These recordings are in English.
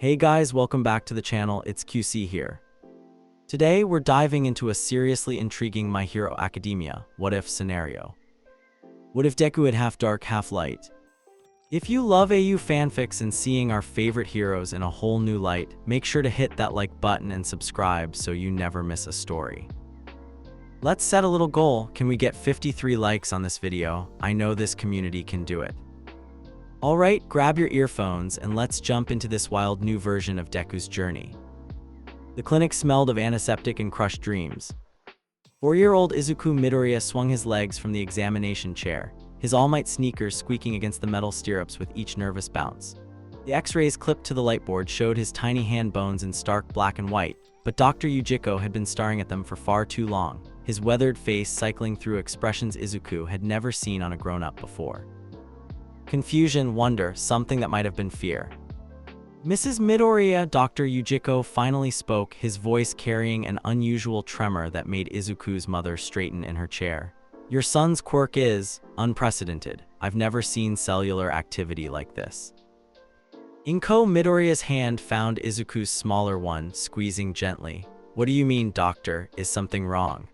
Hey guys, welcome back to the channel, it's QC here. Today we're diving into a seriously intriguing My Hero Academia what-if scenario. What if Deku had half dark, half light? If you love AU fanfics and seeing our favorite heroes in a whole new light, make sure to hit that like button and subscribe so you never miss a story. Let's set a little goal. Can we get 53 likes on this video? I know this community can do it. Alright, grab your earphones and let's jump into this wild new version of Deku's journey. The clinic smelled of antiseptic and crushed dreams. 4-year-old Izuku Midoriya swung his legs from the examination chair, his All Might sneakers squeaking against the metal stirrups with each nervous bounce. The X-rays clipped to the lightboard showed his tiny hand bones in stark black and white, but Dr. Yujiko had been staring at them for far too long, his weathered face cycling through expressions Izuku had never seen on a grown-up before. Confusion, wonder, something that might have been fear. Mrs. Midoriya, Dr. Yujiko finally spoke, his voice carrying an unusual tremor that made Izuku's mother straighten in her chair. Your son's quirk is unprecedented. I've never seen cellular activity like this. Inko Midoriya's hand found Izuku's smaller one, squeezing gently. What do you mean, doctor? Is something wrong?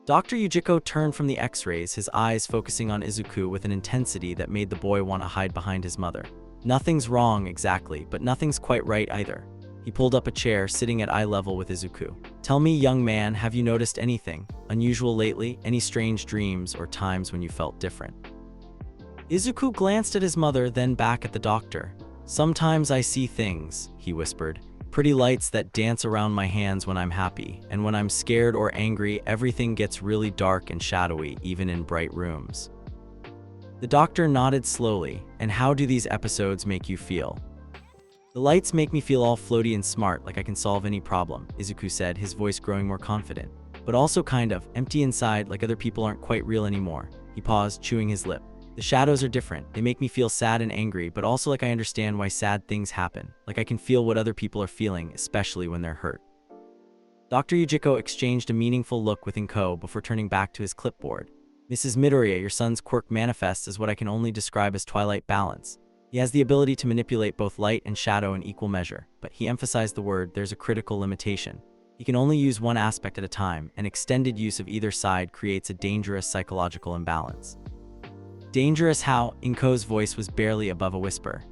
Dr. Yujiko turned from the X-rays, his eyes focusing on Izuku with an intensity that made the boy want to hide behind his mother. Nothing's wrong exactly, but nothing's quite right either. He pulled up a chair, sitting at eye level with Izuku. Tell me, young man, have you noticed anything unusual lately? Any strange dreams or times when you felt different? Izuku glanced at his mother, then back at the doctor. Sometimes I see things, he whispered. Pretty lights that dance around my hands when I'm happy, and when I'm scared or angry, everything gets really dark and shadowy, even in bright rooms. The doctor nodded slowly. And how do these episodes make you feel? The lights make me feel all floaty and smart, like I can solve any problem, Izuku said, his voice growing more confident. But also kind of empty inside, like other people aren't quite real anymore. He paused, chewing his lip. The shadows are different. They make me feel sad and angry, but also like I understand why sad things happen. Like I can feel what other people are feeling, especially when they're hurt. Dr. Yujiko exchanged a meaningful look with Inko before turning back to his clipboard. Mrs. Midoriya, your son's quirk manifests as what I can only describe as twilight balance. He has the ability to manipulate both light and shadow in equal measure, but he emphasized the word, there's a critical limitation. He can only use one aspect at a time, and extended use of either side creates a dangerous psychological imbalance. Dangerous how? Inko's voice was barely above a whisper.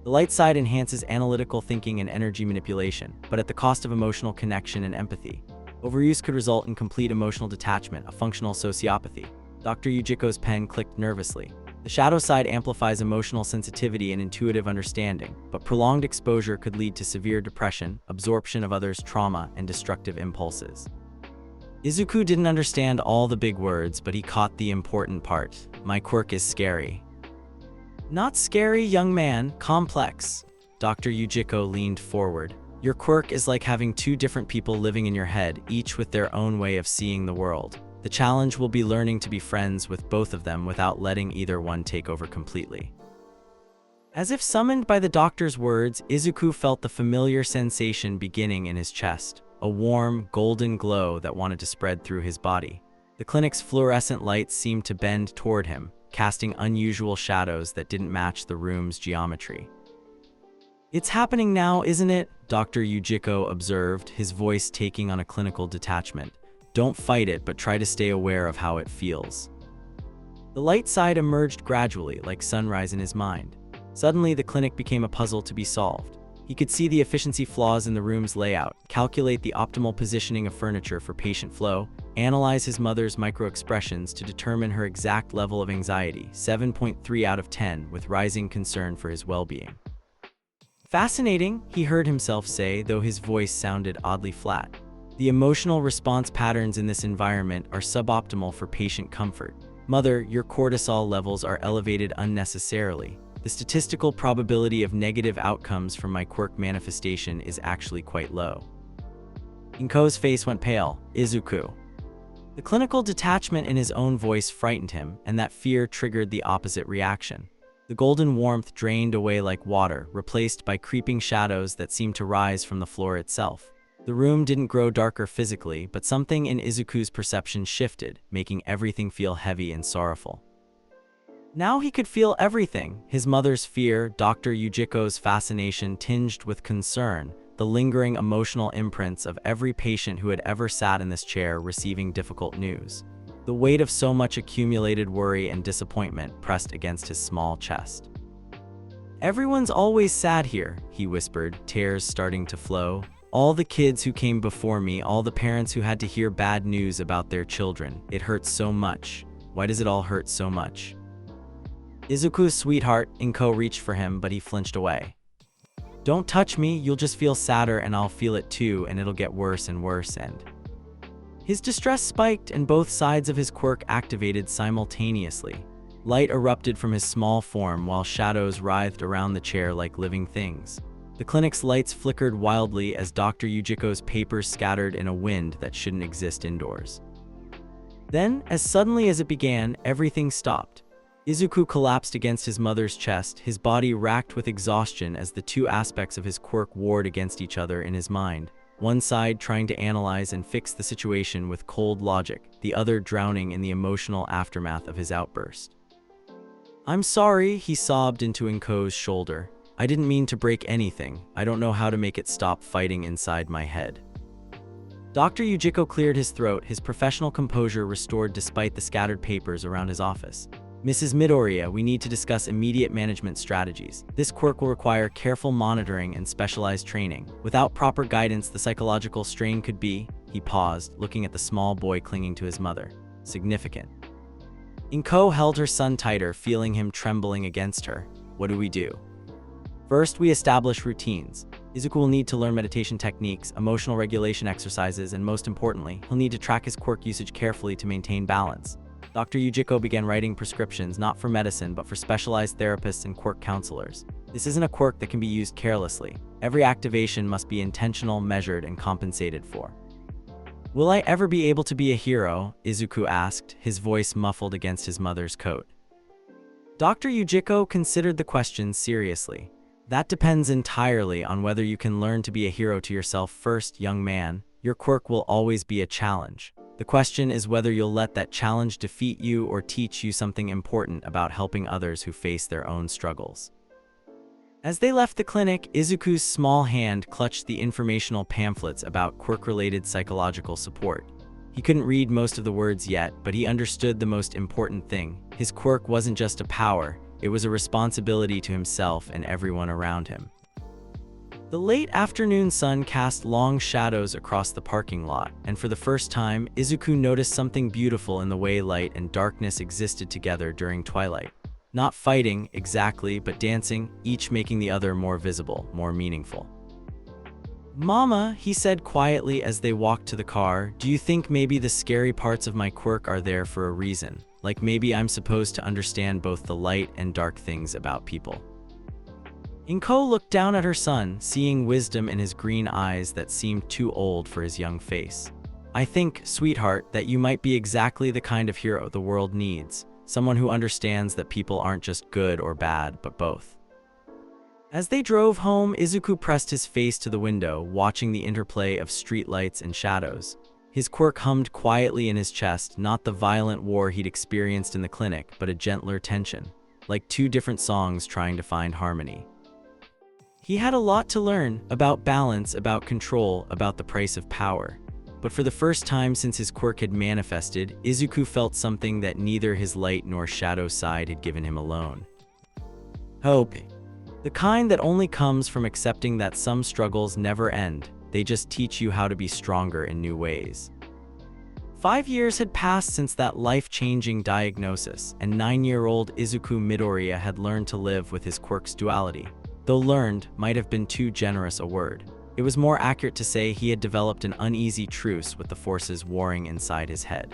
The light side enhances analytical thinking and energy manipulation, but at the cost of emotional connection and empathy. Overuse could result in complete emotional detachment, a functional sociopathy. Dr. Yujiko's pen clicked nervously. The shadow side amplifies emotional sensitivity and intuitive understanding, but prolonged exposure could lead to severe depression, absorption of others' trauma, and destructive impulses. Izuku didn't understand all the big words, but he caught the important part. My quirk is scary. Not scary, young man, complex. Dr. Yujiko leaned forward. Your quirk is like having two different people living in your head, each with their own way of seeing the world. The challenge will be learning to be friends with both of them without letting either one take over completely. As if summoned by the doctor's words, Izuku felt the familiar sensation beginning in his chest. A warm, golden glow that wanted to spread through his body. The clinic's fluorescent lights seemed to bend toward him, casting unusual shadows that didn't match the room's geometry. It's happening now, isn't it? Dr. Yujiko observed, his voice taking on a clinical detachment. Don't fight it, but try to stay aware of how it feels. The light side emerged gradually, like sunrise in his mind. Suddenly, the clinic became a puzzle to be solved. He could see the efficiency flaws in the room's layout, calculate the optimal positioning of furniture for patient flow, analyze his mother's micro-expressions to determine her exact level of anxiety, 7.3 out of 10, with rising concern for his well-being. Fascinating, he heard himself say, though his voice sounded oddly flat. The emotional response patterns in this environment are suboptimal for patient comfort. Mother, your cortisol levels are elevated unnecessarily. The statistical probability of negative outcomes from my quirk manifestation is actually quite low. Inko's face went pale. Izuku. The clinical detachment in his own voice frightened him, and that fear triggered the opposite reaction. The golden warmth drained away like water, replaced by creeping shadows that seemed to rise from the floor itself. The room didn't grow darker physically, but something in Izuku's perception shifted, making everything feel heavy and sorrowful. Now he could feel everything: his mother's fear, Dr. Yujiko's fascination tinged with concern, the lingering emotional imprints of every patient who had ever sat in this chair receiving difficult news. The weight of so much accumulated worry and disappointment pressed against his small chest. "Everyone's always sad here," he whispered, tears starting to flow. "All the kids who came before me, all the parents who had to hear bad news about their children. It hurts so much. Why does it all hurt so much?" "Izuku's sweetheart," Inko reached for him, but he flinched away. "Don't touch me, you'll just feel sadder and I'll feel it too, and it'll get worse and worse." And his distress spiked, and both sides of his quirk activated simultaneously. Light erupted from his small form while shadows writhed around the chair like living things. The clinic's lights flickered wildly as Dr. Yujiko's papers scattered in a wind that shouldn't exist indoors. Then, as suddenly as it began, everything stopped. Izuku collapsed against his mother's chest, his body racked with exhaustion as the two aspects of his quirk warred against each other in his mind. One side trying to analyze and fix the situation with cold logic, the other drowning in the emotional aftermath of his outburst. "I'm sorry," he sobbed into Inko's shoulder. "I didn't mean to break anything. I don't know how to make it stop fighting inside my head." Dr. Yujiko cleared his throat, his professional composure restored despite the scattered papers around his office. "Mrs. Midoriya, we need to discuss immediate management strategies. This quirk will require careful monitoring and specialized training. Without proper guidance, the psychological strain could be—" He paused, looking at the small boy clinging to his mother. "Significant." Inko held her son tighter, feeling him trembling against her. "What do we do?" "First, we establish routines. Izuku will need to learn meditation techniques, emotional regulation exercises, and most importantly, he'll need to track his quirk usage carefully to maintain balance." Dr. Yujiko began writing prescriptions not for medicine but for specialized therapists and quirk counselors. "This isn't a quirk that can be used carelessly. Every activation must be intentional, measured, and compensated for." "Will I ever be able to be a hero?" Izuku asked, his voice muffled against his mother's coat. Dr. Yujiko considered the question seriously. "That depends entirely on whether you can learn to be a hero to yourself first, young man. Your quirk will always be a challenge. The question is whether you'll let that challenge defeat you or teach you something important about helping others who face their own struggles." As they left the clinic, Izuku's small hand clutched the informational pamphlets about quirk-related psychological support. He couldn't read most of the words yet, but he understood the most important thing. His quirk wasn't just a power, it was a responsibility to himself and everyone around him. The late afternoon sun cast long shadows across the parking lot, and for the first time, Izuku noticed something beautiful in the way light and darkness existed together during twilight. Not fighting, exactly, but dancing, each making the other more visible, more meaningful. "Mama," he said quietly as they walked to the car, "do you think maybe the scary parts of my quirk are there for a reason? Like maybe I'm supposed to understand both the light and dark things about people?" Inko looked down at her son, seeing wisdom in his green eyes that seemed too old for his young face. "I think, sweetheart, that you might be exactly the kind of hero the world needs. Someone who understands that people aren't just good or bad, but both." As they drove home, Izuku pressed his face to the window, watching the interplay of streetlights and shadows. His quirk hummed quietly in his chest, not the violent war he'd experienced in the clinic, but a gentler tension, like two different songs trying to find harmony. He had a lot to learn, about balance, about control, about the price of power. But for the first time since his quirk had manifested, Izuku felt something that neither his light nor shadow side had given him alone. Hope. The kind that only comes from accepting that some struggles never end, they just teach you how to be stronger in new ways. 5 years had passed since that life-changing diagnosis, and 9-year-old Izuku Midoriya had learned to live with his quirk's duality. Though learned might have been too generous a word. It was more accurate to say he had developed an uneasy truce with the forces warring inside his head.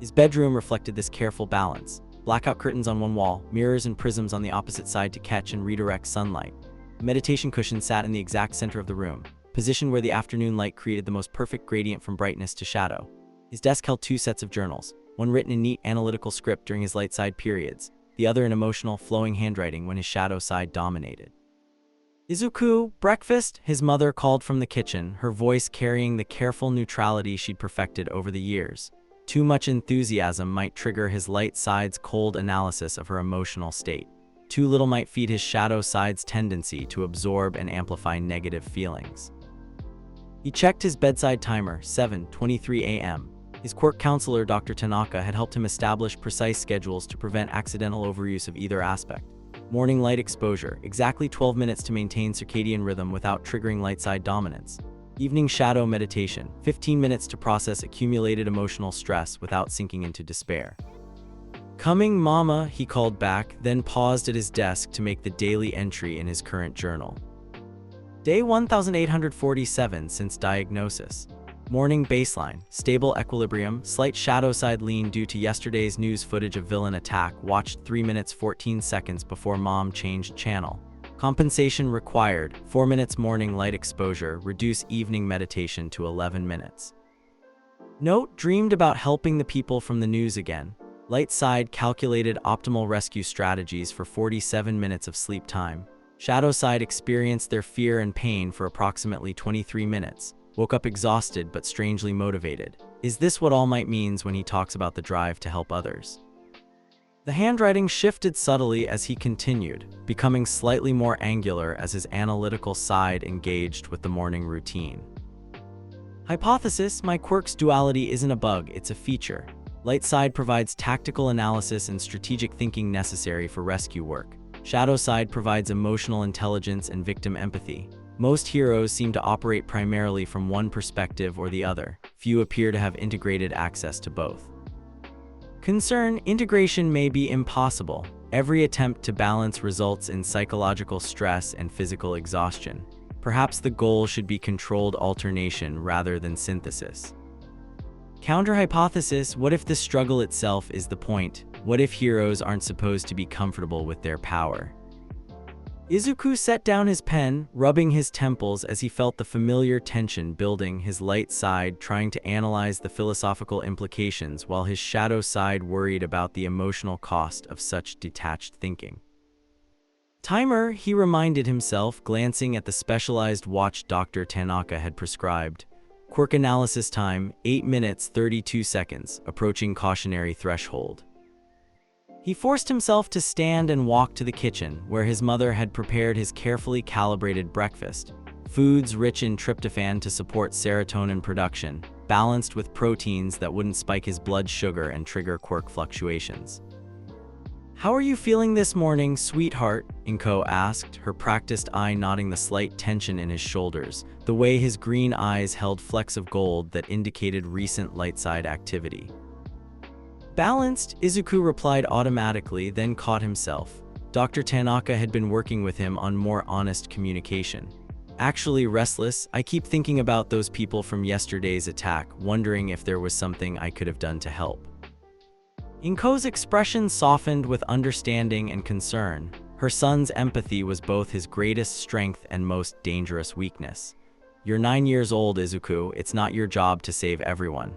His bedroom reflected this careful balance. Blackout curtains on one wall, mirrors and prisms on the opposite side to catch and redirect sunlight. A meditation cushion sat in the exact center of the room, positioned where the afternoon light created the most perfect gradient from brightness to shadow. His desk held 2 sets of journals, one written in neat analytical script during his light side periods, the other in emotional, flowing handwriting when his shadow side dominated. "Izuku, breakfast?" his mother called from the kitchen, her voice carrying the careful neutrality she'd perfected over the years. Too much enthusiasm might trigger his light side's cold analysis of her emotional state. Too little might feed his shadow side's tendency to absorb and amplify negative feelings. He checked his bedside timer, 7:23 a.m. His quirk counselor, Dr. Tanaka, had helped him establish precise schedules to prevent accidental overuse of either aspect. Morning light exposure, exactly 12 minutes to maintain circadian rhythm without triggering light side dominance. Evening shadow meditation, 15 minutes to process accumulated emotional stress without sinking into despair. "Coming, Mama," he called back, then paused at his desk to make the daily entry in his current journal. Day 1847 since diagnosis. Morning baseline, stable equilibrium, slight shadow side lean due to yesterday's news footage of villain attack watched 3 minutes 14 seconds before Mom changed channel. Compensation required, 4 minutes morning light exposure, reduce evening meditation to 11 minutes. Note, dreamed about helping the people from the news again. Light side calculated optimal rescue strategies for 47 minutes of sleep time. Shadow side experienced their fear and pain for approximately 23 minutes. Woke up exhausted but strangely motivated. Is this what All Might means when he talks about the drive to help others? The handwriting shifted subtly as he continued, becoming slightly more angular as his analytical side engaged with the morning routine. Hypothesis: my quirk's duality isn't a bug, it's a feature. Light side provides tactical analysis and strategic thinking necessary for rescue work. Shadow side provides emotional intelligence and victim empathy. Most heroes seem to operate primarily from one perspective or the other. Few appear to have integrated access to both. Concern: integration may be impossible. Every attempt to balance results in psychological stress and physical exhaustion. Perhaps the goal should be controlled alternation rather than synthesis. Counter-hypothesis: what if the struggle itself is the point? What if heroes aren't supposed to be comfortable with their power? Izuku set down his pen, rubbing his temples as he felt the familiar tension building, his light side trying to analyze the philosophical implications while his shadow side worried about the emotional cost of such detached thinking. Timer, he reminded himself, glancing at the specialized watch Dr. Tanaka had prescribed. Quirk analysis time, 8 minutes 32 seconds, approaching cautionary threshold. He forced himself to stand and walk to the kitchen, where his mother had prepared his carefully calibrated breakfast. Foods rich in tryptophan to support serotonin production, balanced with proteins that wouldn't spike his blood sugar and trigger quirk fluctuations. "How are you feeling this morning, sweetheart?" Inko asked, her practiced eye noting the slight tension in his shoulders, the way his green eyes held flecks of gold that indicated recent light-side activity. "Balanced," Izuku replied automatically, then caught himself. Dr. Tanaka had been working with him on more honest communication. "Actually restless. I keep thinking about those people from yesterday's attack, wondering if there was something I could have done to help." Inko's expression softened with understanding and concern. Her son's empathy was both his greatest strength and most dangerous weakness. "You're 9 years old, Izuku. It's not your job to save everyone."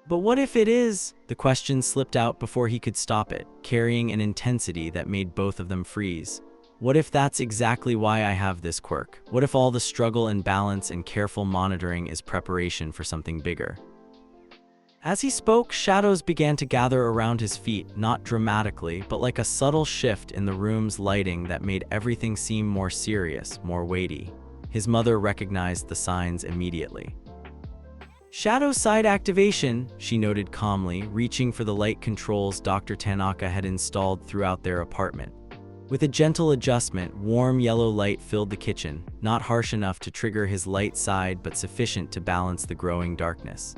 "But what if it is?" The question slipped out before he could stop it, carrying an intensity that made both of them freeze. "What if that's exactly why I have this quirk? What if all the struggle and balance and careful monitoring is preparation for something bigger?" As he spoke, shadows began to gather around his feet, not dramatically, but like a subtle shift in the room's lighting that made everything seem more serious, more weighty. His mother recognized the signs immediately. "Shadow side activation," she noted calmly, reaching for the light controls Dr. Tanaka had installed throughout their apartment. With a gentle adjustment, warm yellow light filled the kitchen, not harsh enough to trigger his light side but sufficient to balance the growing darkness.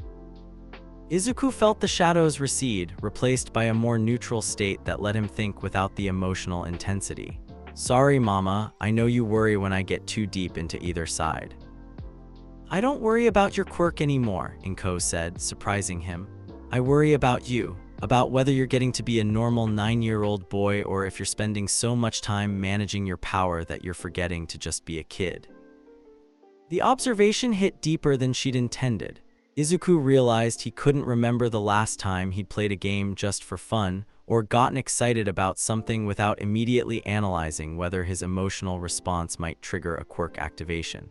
Izuku felt the shadows recede, replaced by a more neutral state that let him think without the emotional intensity. "Sorry, Mama, I know you worry when I get too deep into either side." "I don't worry about your quirk anymore," Inko said, surprising him. "I worry about you, about whether you're getting to be a normal 9-year-old boy or if you're spending so much time managing your power that you're forgetting to just be a kid." The observation hit deeper than she'd intended. Izuku realized he couldn't remember the last time he'd played a game just for fun or gotten excited about something without immediately analyzing whether his emotional response might trigger a quirk activation.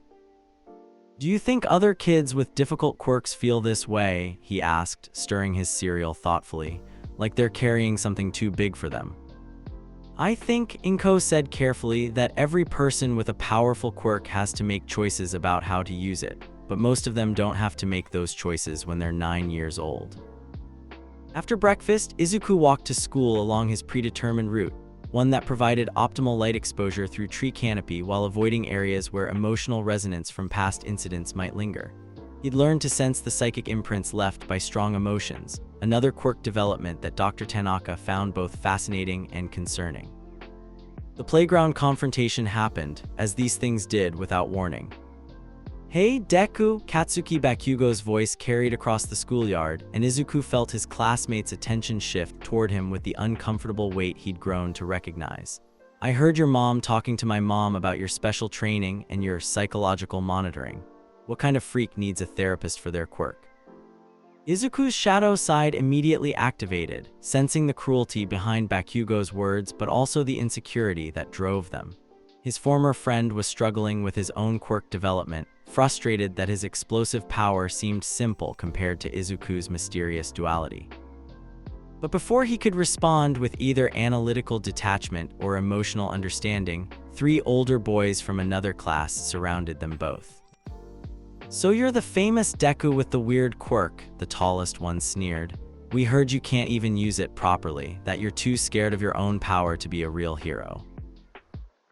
Do you think other kids with difficult quirks feel this way? He asked, stirring his cereal thoughtfully, like they're carrying something too big for them. I think, Inko said carefully, that every person with a powerful quirk has to make choices about how to use it, but most of them don't have to make those choices when they're 9 years old. After breakfast, Izuku walked to school along his predetermined route, one that provided optimal light exposure through tree canopy while avoiding areas where emotional resonance from past incidents might linger. He'd learned to sense the psychic imprints left by strong emotions, another quirk development that Dr. Tanaka found both fascinating and concerning. The playground confrontation happened, as these things did without warning. "Hey, Deku!" Katsuki Bakugo's voice carried across the schoolyard, and Izuku felt his classmates' attention shift toward him with the uncomfortable weight he'd grown to recognize. "I heard your mom talking to my mom about your special training and your psychological monitoring. What kind of freak needs a therapist for their quirk?" Izuku's shadow side immediately activated, sensing the cruelty behind Bakugo's words but also the insecurity that drove them. His former friend was struggling with his own quirk development, frustrated that his explosive power seemed simple compared to Izuku's mysterious duality. But before he could respond with either analytical detachment or emotional understanding, 3 older boys from another class surrounded them both. "So you're the famous Deku with the weird quirk," the tallest one sneered. "We heard you can't even use it properly, that you're too scared of your own power to be a real hero."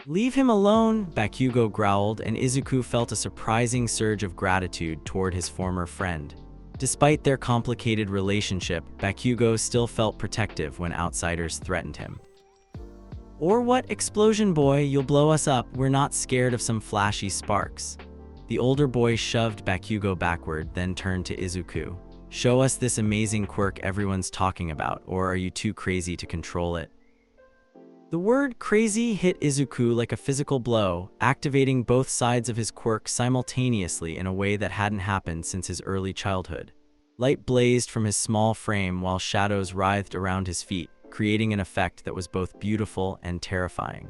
"Leave him alone," Bakugo growled, and Izuku felt a surprising surge of gratitude toward his former friend. Despite their complicated relationship, Bakugo still felt protective when outsiders threatened him. "Or what, explosion boy, you'll blow us up, we're not scared of some flashy sparks." The older boy shoved Bakugo backward, then turned to Izuku. "Show us this amazing quirk everyone's talking about, or are you too crazy to control it?" The word crazy hit Izuku like a physical blow, activating both sides of his quirk simultaneously in a way that hadn't happened since his early childhood. Light blazed from his small frame while shadows writhed around his feet, creating an effect that was both beautiful and terrifying.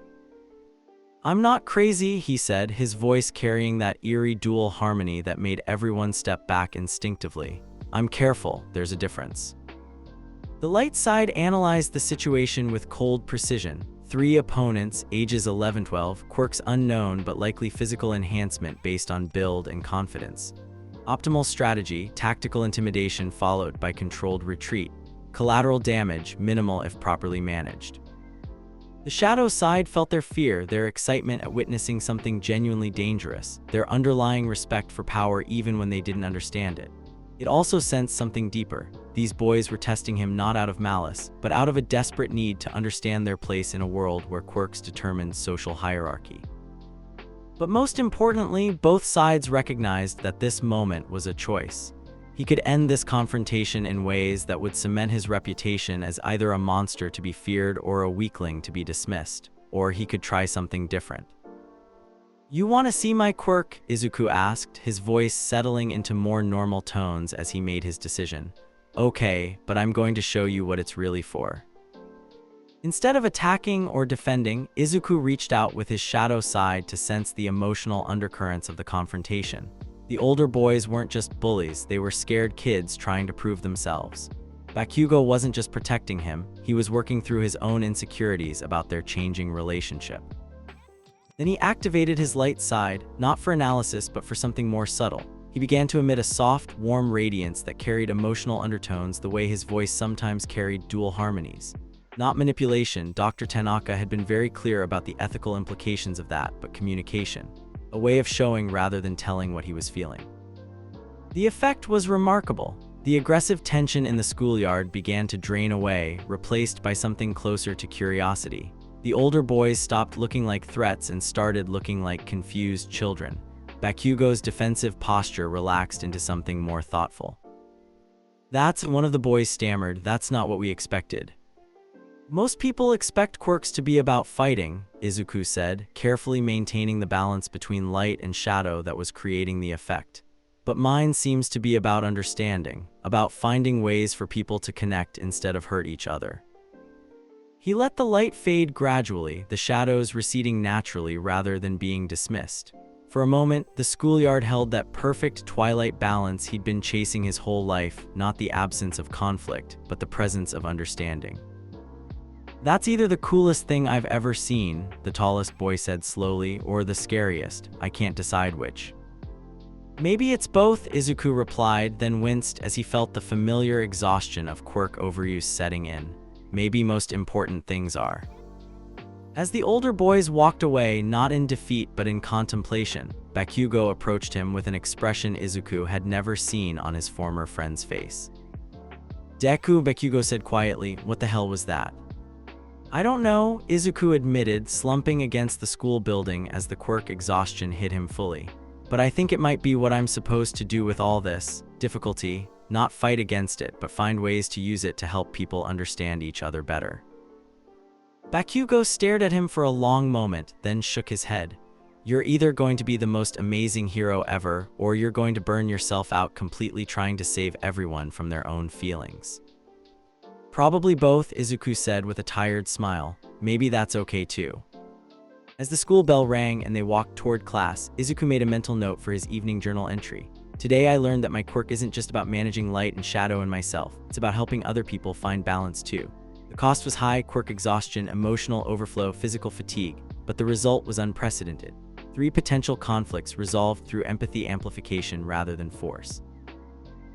"I'm not crazy," he said, his voice carrying that eerie dual harmony that made everyone step back instinctively. "I'm careful, there's a difference." The light side analyzed the situation with cold precision. 3 opponents, ages 11-12, quirks unknown but likely physical enhancement based on build and confidence. Optimal strategy, tactical intimidation followed by controlled retreat. Collateral damage, minimal if properly managed. The shadow side felt their fear, their excitement at witnessing something genuinely dangerous, their underlying respect for power even when they didn't understand it. It also sensed something deeper. These boys were testing him not out of malice, but out of a desperate need to understand their place in a world where quirks determined social hierarchy. But most importantly, both sides recognized that this moment was a choice. He could end this confrontation in ways that would cement his reputation as either a monster to be feared or a weakling to be dismissed, or he could try something different. "You want to see my quirk?" Izuku asked, his voice settling into more normal tones as he made his decision. "Okay, but I'm going to show you what it's really for." Instead of attacking or defending, Izuku reached out with his shadow side to sense the emotional undercurrents of the confrontation. The older boys weren't just bullies, they were scared kids trying to prove themselves. Bakugo wasn't just protecting him, he was working through his own insecurities about their changing relationship. Then he activated his light side, not for analysis but for something more subtle. He began to emit a soft, warm radiance that carried emotional undertones the way his voice sometimes carried dual harmonies. Not manipulation, Dr. Tanaka had been very clear about the ethical implications of that, but communication. A way of showing rather than telling what he was feeling. The effect was remarkable. The aggressive tension in the schoolyard began to drain away, replaced by something closer to curiosity. The older boys stopped looking like threats and started looking like confused children. Bakugo's defensive posture relaxed into something more thoughtful. One of the boys stammered, "That's not what we expected." "Most people expect quirks to be about fighting," Izuku said, carefully maintaining the balance between light and shadow that was creating the effect. "But mine seems to be about understanding, about finding ways for people to connect instead of hurt each other." He let the light fade gradually, the shadows receding naturally rather than being dismissed. For a moment, the schoolyard held that perfect twilight balance he'd been chasing his whole life, not the absence of conflict, but the presence of understanding. "That's either the coolest thing I've ever seen," the tallest boy said slowly, "or the scariest. I can't decide which." "Maybe it's both," Izuku replied, then winced as he felt the familiar exhaustion of quirk overuse setting in. "Maybe most important things are." As the older boys walked away, not in defeat but in contemplation, Bakugo approached him with an expression Izuku had never seen on his former friend's face. "Deku," Bakugo said quietly, "what the hell was that?" "I don't know," Izuku admitted, slumping against the school building as the quirk exhaustion hit him fully. "But I think it might be what I'm supposed to do with all this difficulty, not fight against it, but find ways to use it to help people understand each other better." Bakugo stared at him for a long moment, then shook his head. "You're either going to be the most amazing hero ever, or you're going to burn yourself out completely trying to save everyone from their own feelings." "Probably both," Izuku said with a tired smile. "Maybe that's okay too." As the school bell rang and they walked toward class, Izuku made a mental note for his evening journal entry. "Today I learned that my quirk isn't just about managing light and shadow in myself, it's about helping other people find balance too. The cost was high: quirk exhaustion, emotional overflow, physical fatigue, but the result was unprecedented. 3 potential conflicts resolved through empathy amplification rather than force."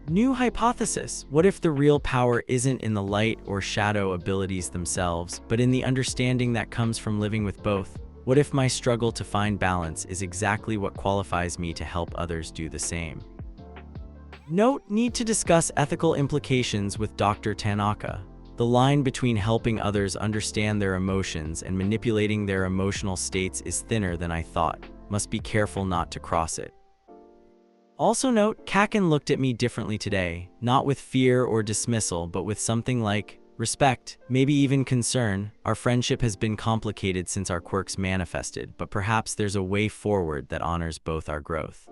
New hypothesis: what if the real power isn't in the light or shadow abilities themselves, but in the understanding that comes from living with both? What if my struggle to find balance is exactly what qualifies me to help others do the same? Note: need to discuss ethical implications with Dr. Tanaka. The line between helping others understand their emotions and manipulating their emotional states is thinner than I thought. Must be careful not to cross it. Also note: Kaken looked at me differently today, not with fear or dismissal, but with something like respect, maybe even concern. Our friendship has been complicated since our quirks manifested, but perhaps there's a way forward that honors both our growth.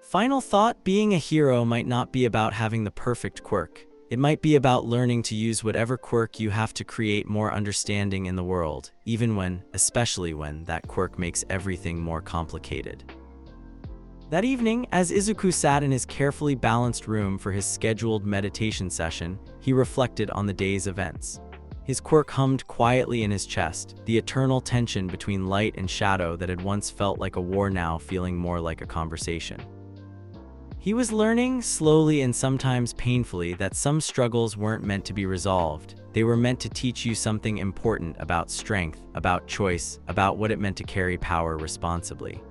Final thought: being a hero might not be about having the perfect quirk. It might be about learning to use whatever quirk you have to create more understanding in the world, even when, especially when, that quirk makes everything more complicated. That evening, as Izuku sat in his carefully balanced room for his scheduled meditation session, he reflected on the day's events. His quirk hummed quietly in his chest, the eternal tension between light and shadow that had once felt like a war now feeling more like a conversation. He was learning, slowly and sometimes painfully, that some struggles weren't meant to be resolved. They were meant to teach you something important about strength, about choice, about what it meant to carry power responsibly.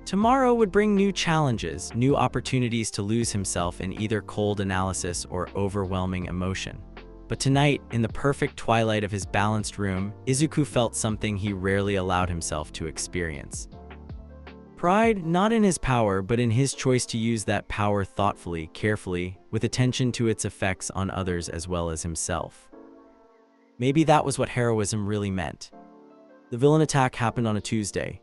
Tomorrow would bring new challenges, new opportunities to lose himself in either cold analysis or overwhelming emotion. But tonight, in the perfect twilight of his balanced room, Izuku felt something he rarely allowed himself to experience. Pride, not in his power, but in his choice to use that power thoughtfully, carefully, with attention to its effects on others as well as himself. Maybe that was what heroism really meant. The villain attack happened on a Tuesday.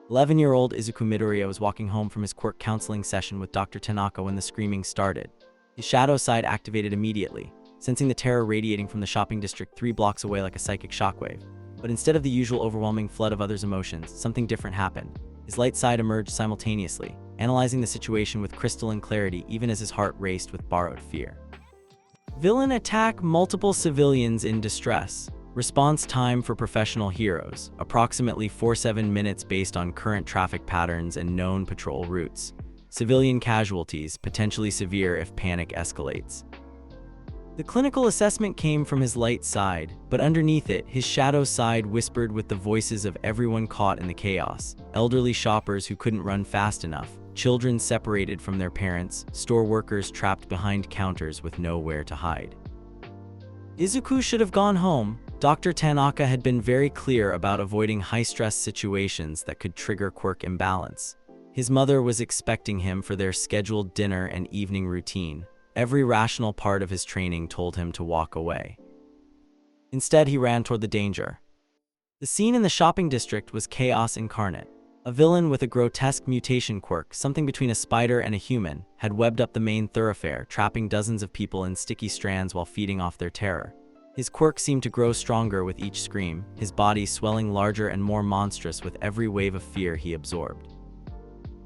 11-year-old Izuku Midoriya was walking home from his quirk counseling session with Dr. Tanaka when the screaming started. His shadow side activated immediately, sensing the terror radiating from the shopping district 3 blocks away like a psychic shockwave. But instead of the usual overwhelming flood of others' emotions, something different happened. His light side emerged simultaneously, analyzing the situation with crystalline clarity even as his heart raced with borrowed fear. Villain attack: multiple civilians in distress. Response time for professional heroes, approximately 47 minutes based on current traffic patterns and known patrol routes. Civilian casualties, potentially severe if panic escalates. The clinical assessment came from his light side, but underneath it, his shadow side whispered with the voices of everyone caught in the chaos. Elderly shoppers who couldn't run fast enough, children separated from their parents, store workers trapped behind counters with nowhere to hide. Izuku should have gone home. Dr. Tanaka had been very clear about avoiding high-stress situations that could trigger quirk imbalance. His mother was expecting him for their scheduled dinner and evening routine. Every rational part of his training told him to walk away. Instead, he ran toward the danger. The scene in the shopping district was chaos incarnate. A villain with a grotesque mutation quirk, something between a spider and a human, had webbed up the main thoroughfare, trapping dozens of people in sticky strands while feeding off their terror. His quirk seemed to grow stronger with each scream, his body swelling larger and more monstrous with every wave of fear he absorbed.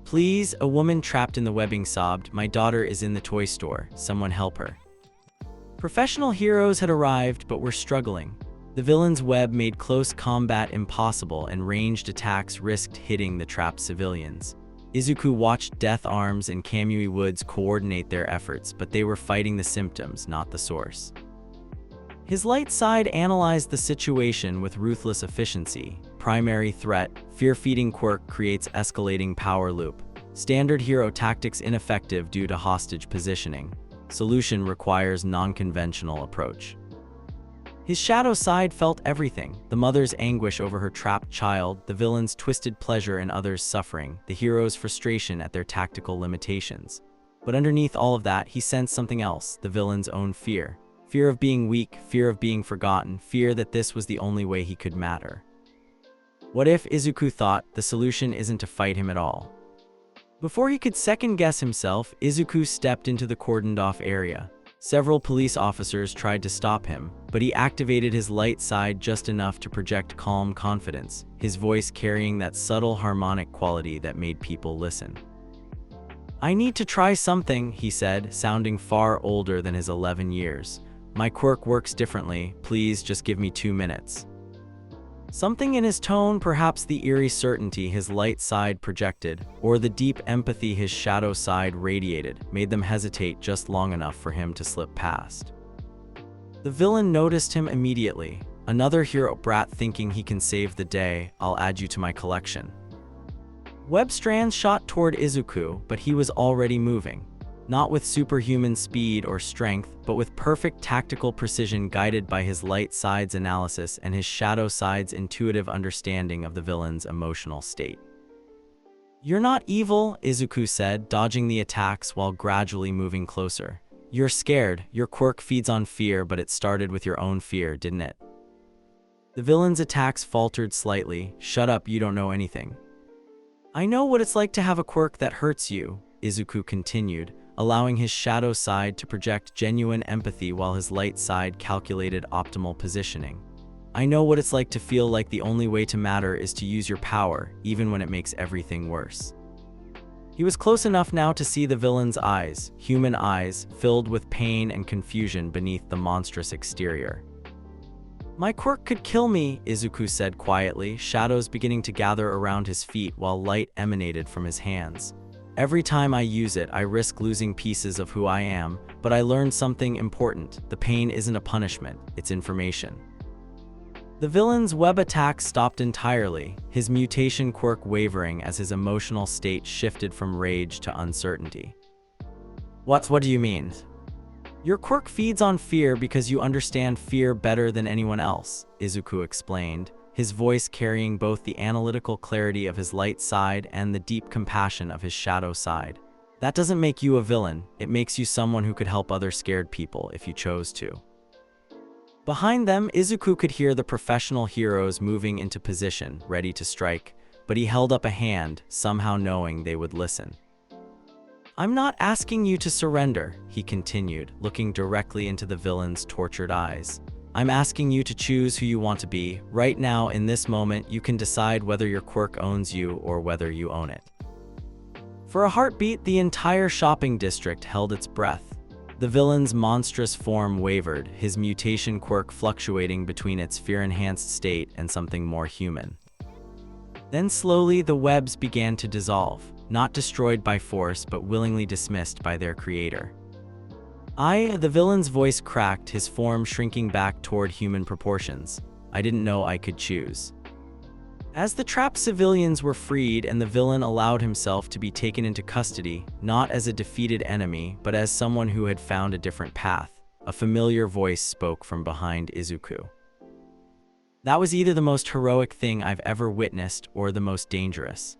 "Please," a woman trapped in the webbing sobbed, "my daughter is in the toy store, someone help her." Professional heroes had arrived but were struggling. The villain's web made close combat impossible and ranged attacks risked hitting the trapped civilians. Izuku watched Death Arms and Kamui Woods coordinate their efforts, but they were fighting the symptoms, not the source. His light side analyzed the situation with ruthless efficiency. Primary threat, fear-feeding quirk creates escalating power loop. Standard hero tactics ineffective due to hostage positioning. Solution requires non-conventional approach. His shadow side felt everything: the mother's anguish over her trapped child, the villain's twisted pleasure in others' suffering, the hero's frustration at their tactical limitations. But underneath all of that, he sensed something else: the villain's own fear. Fear of being weak, fear of being forgotten, fear that this was the only way he could matter. What if, Izuku thought, the solution isn't to fight him at all? Before he could second-guess himself, Izuku stepped into the cordoned-off area. Several police officers tried to stop him, but he activated his light side just enough to project calm confidence, his voice carrying that subtle harmonic quality that made people listen. "I need to try something," he said, sounding far older than his 11 years. "My quirk works differently, please just give me 2 minutes." Something in his tone, perhaps the eerie certainty his light side projected, or the deep empathy his shadow side radiated, made them hesitate just long enough for him to slip past. The villain noticed him immediately. "Another hero brat thinking he can save the day, I'll add you to my collection." Web strands shot toward Izuku, but he was already moving. Not with superhuman speed or strength, but with perfect tactical precision guided by his light side's analysis and his shadow side's intuitive understanding of the villain's emotional state. "You're not evil," Izuku said, dodging the attacks while gradually moving closer. "You're scared. Your quirk feeds on fear, but it started with your own fear, didn't it?" The villain's attacks faltered slightly. "Shut up, you don't know anything." "I know what it's like to have a quirk that hurts you," Izuku continued, allowing his shadow side to project genuine empathy while his light side calculated optimal positioning. "I know what it's like to feel like the only way to matter is to use your power, even when it makes everything worse." He was close enough now to see the villain's eyes, human eyes, filled with pain and confusion beneath the monstrous exterior. "My quirk could kill me," Izuku said quietly, shadows beginning to gather around his feet while light emanated from his hands. "Every time I use it, I risk losing pieces of who I am, but I learned something important. The pain isn't a punishment, it's information." The villain's web attack stopped entirely, his mutation quirk wavering as his emotional state shifted from rage to uncertainty. What do you mean?" "Your quirk feeds on fear because you understand fear better than anyone else," Izuku explained, his voice carrying both the analytical clarity of his light side and the deep compassion of his shadow side. "That doesn't make you a villain, it makes you someone who could help other scared people if you chose to." Behind them, Izuku could hear the professional heroes moving into position, ready to strike, but he held up a hand, somehow knowing they would listen. "I'm not asking you to surrender," he continued, looking directly into the villain's tortured eyes. "I'm asking you to choose who you want to be. Right now, in this moment, you can decide whether your quirk owns you or whether you own it." For a heartbeat, the entire shopping district held its breath. The villain's monstrous form wavered, his mutation quirk fluctuating between its fear-enhanced state and something more human. Then slowly, the webs began to dissolve, not destroyed by force but willingly dismissed by their creator. The villain's voice cracked, his form shrinking back toward human proportions. "I didn't know I could choose." As the trapped civilians were freed and the villain allowed himself to be taken into custody, not as a defeated enemy, but as someone who had found a different path, a familiar voice spoke from behind Izuku. "That was either the most heroic thing I've ever witnessed or the most dangerous."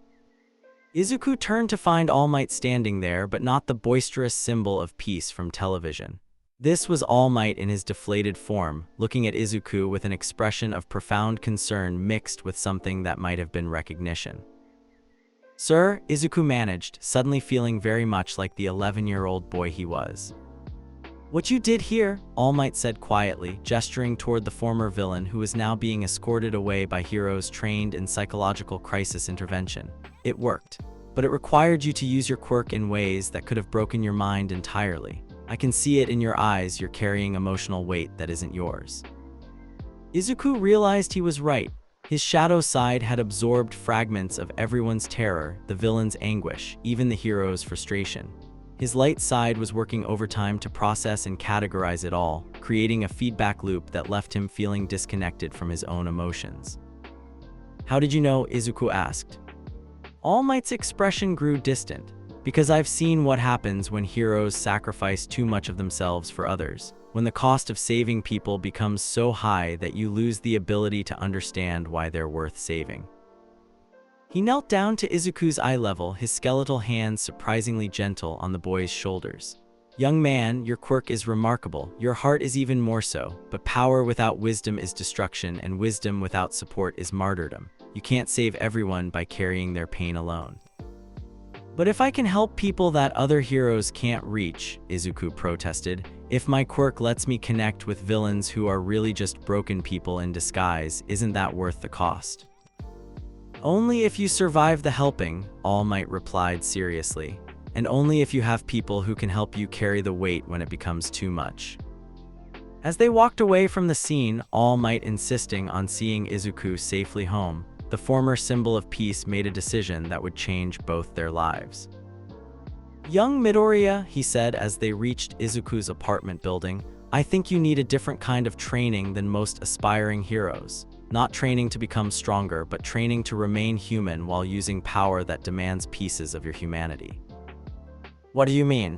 Izuku turned to find All Might standing there, but not the boisterous symbol of peace from television. This was All Might in his deflated form, looking at Izuku with an expression of profound concern mixed with something that might have been recognition. "Sir," Izuku managed, suddenly feeling very much like the 11-year-old boy he was. "What you did here," All Might said quietly, gesturing toward the former villain who was now being escorted away by heroes trained in psychological crisis intervention. "It worked. But it required you to use your quirk in ways that could have broken your mind entirely. I can see it in your eyes. You're carrying emotional weight that isn't yours." Izuku realized he was right. His shadow side had absorbed fragments of everyone's terror, the villain's anguish, even the hero's frustration. His light side was working overtime to process and categorize it all, creating a feedback loop that left him feeling disconnected from his own emotions. "How did you know?" Izuku asked. All Might's expression grew distant. "Because I've seen what happens when heroes sacrifice too much of themselves for others, when the cost of saving people becomes so high that you lose the ability to understand why they're worth saving." He knelt down to Izuku's eye level, his skeletal hands surprisingly gentle on the boy's shoulders. "Young man, your quirk is remarkable, your heart is even more so, but power without wisdom is destruction, and wisdom without support is martyrdom. You can't save everyone by carrying their pain alone." "But if I can help people that other heroes can't reach," Izuku protested, "if my quirk lets me connect with villains who are really just broken people in disguise, isn't that worth the cost?" "Only if you survive the helping," All Might replied seriously, "and only if you have people who can help you carry the weight when it becomes too much." As they walked away from the scene, All Might insisting on seeing Izuku safely home, the former symbol of peace made a decision that would change both their lives. "Young Midoriya," he said as they reached Izuku's apartment building, "I think you need a different kind of training than most aspiring heroes. Not training to become stronger, but training to remain human while using power that demands pieces of your humanity." "What do you mean?"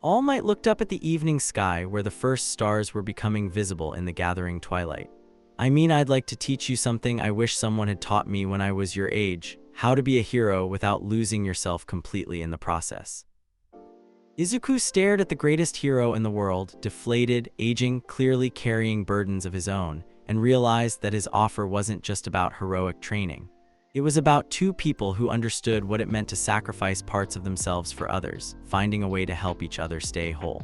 All Might looked up at the evening sky where the first stars were becoming visible in the gathering twilight. "I mean, I'd like to teach you something I wish someone had taught me when I was your age, how to be a hero without losing yourself completely in the process." Izuku stared at the greatest hero in the world, deflated, aging, clearly carrying burdens of his own, and realized that his offer wasn't just about heroic training. It was about two people who understood what it meant to sacrifice parts of themselves for others, finding a way to help each other stay whole.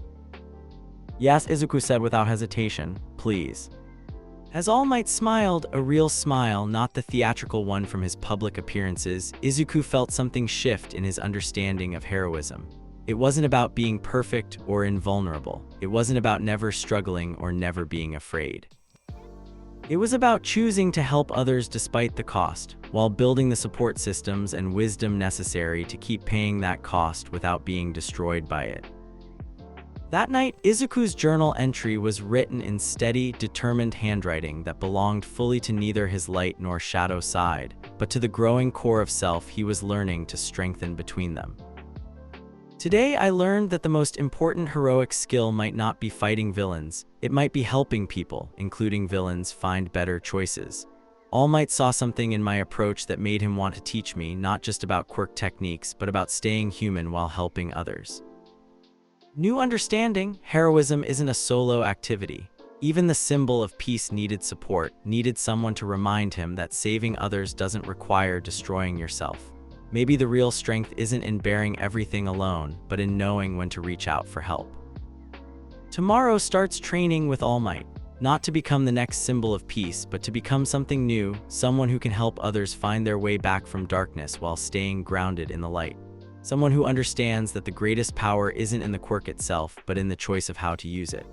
"Yes," Izuku said without hesitation, "please." As All Might smiled, a real smile, not the theatrical one from his public appearances, Izuku felt something shift in his understanding of heroism. It wasn't about being perfect or invulnerable. It wasn't about never struggling or never being afraid. It was about choosing to help others despite the cost, while building the support systems and wisdom necessary to keep paying that cost without being destroyed by it. That night, Izuku's journal entry was written in steady, determined handwriting that belonged fully to neither his light nor shadow side, but to the growing core of self he was learning to strengthen between them. "Today I learned that the most important heroic skill might not be fighting villains, it might be helping people, including villains, find better choices. All Might saw something in my approach that made him want to teach me not just about quirk techniques, but about staying human while helping others." New understanding: heroism isn't a solo activity. Even the symbol of peace needed support, needed someone to remind him that saving others doesn't require destroying yourself. Maybe the real strength isn't in bearing everything alone, but in knowing when to reach out for help. Tomorrow starts training with All Might, not to become the next symbol of peace, but to become something new, someone who can help others find their way back from darkness while staying grounded in the light. Someone who understands that the greatest power isn't in the quirk itself, but in the choice of how to use it.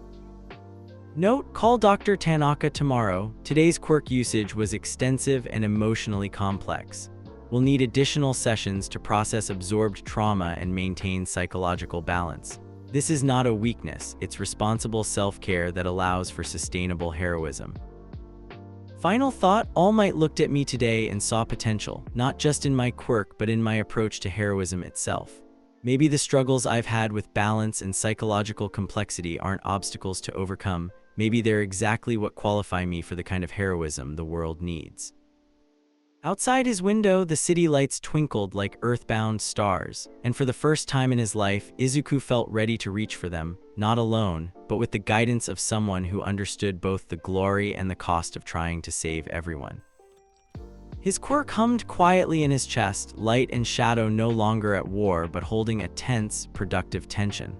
Note: call Dr. Tanaka tomorrow. Today's quirk usage was extensive and emotionally complex. We'll need additional sessions to process absorbed trauma and maintain psychological balance. This is not a weakness, it's responsible self-care that allows for sustainable heroism. Final thought: All Might looked at me today and saw potential, not just in my quirk but in my approach to heroism itself. Maybe the struggles I've had with balance and psychological complexity aren't obstacles to overcome, maybe they're exactly what qualify me for the kind of heroism the world needs. Outside his window, the city lights twinkled like earthbound stars, and for the first time in his life, Izuku felt ready to reach for them, not alone, but with the guidance of someone who understood both the glory and the cost of trying to save everyone. His quirk hummed quietly in his chest, light and shadow no longer at war but holding a tense, productive tension.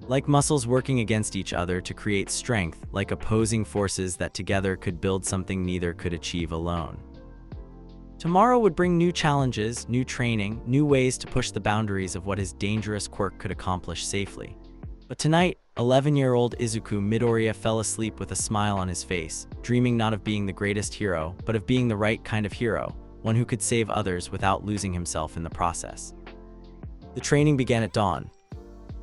like muscles working against each other to create strength, like opposing forces that together could build something neither could achieve alone. Tomorrow would bring new challenges, new training, new ways to push the boundaries of what his dangerous quirk could accomplish safely. But tonight, 11-year-old Izuku Midoriya fell asleep with a smile on his face, dreaming not of being the greatest hero, but of being the right kind of hero, one who could save others without losing himself in the process. The training began at dawn.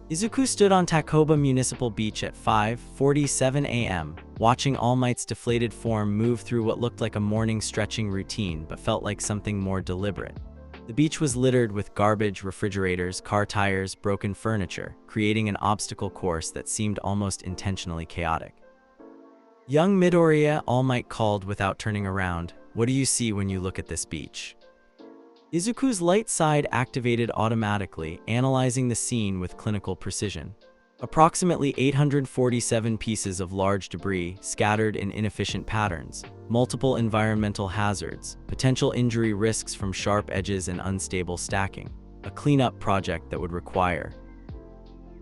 Izuku stood on Takoba Municipal Beach at 5:47 a.m., watching All Might's deflated form move through what looked like a morning stretching routine but felt like something more deliberate. The beach was littered with garbage, refrigerators, car tires, broken furniture, creating an obstacle course that seemed almost intentionally chaotic. Young Midoriya, All Might called without turning around, "What do you see when you look at this beach?" Izuku's light side activated automatically, analyzing the scene with clinical precision. Approximately 847 pieces of large debris scattered in inefficient patterns, multiple environmental hazards, potential injury risks from sharp edges and unstable stacking, a cleanup project that would require.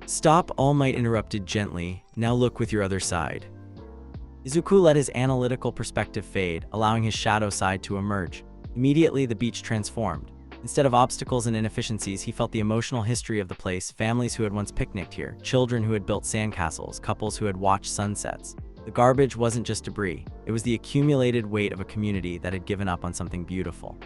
"Stop," All Might interrupted gently, "now look with your other side." Izuku let his analytical perspective fade, allowing his shadow side to emerge. Immediately, the beach transformed. Instead of obstacles and inefficiencies, he felt the emotional history of the place, families who had once picnicked here, children who had built sandcastles, couples who had watched sunsets. The garbage wasn't just debris, it was the accumulated weight of a community that had given up on something beautiful.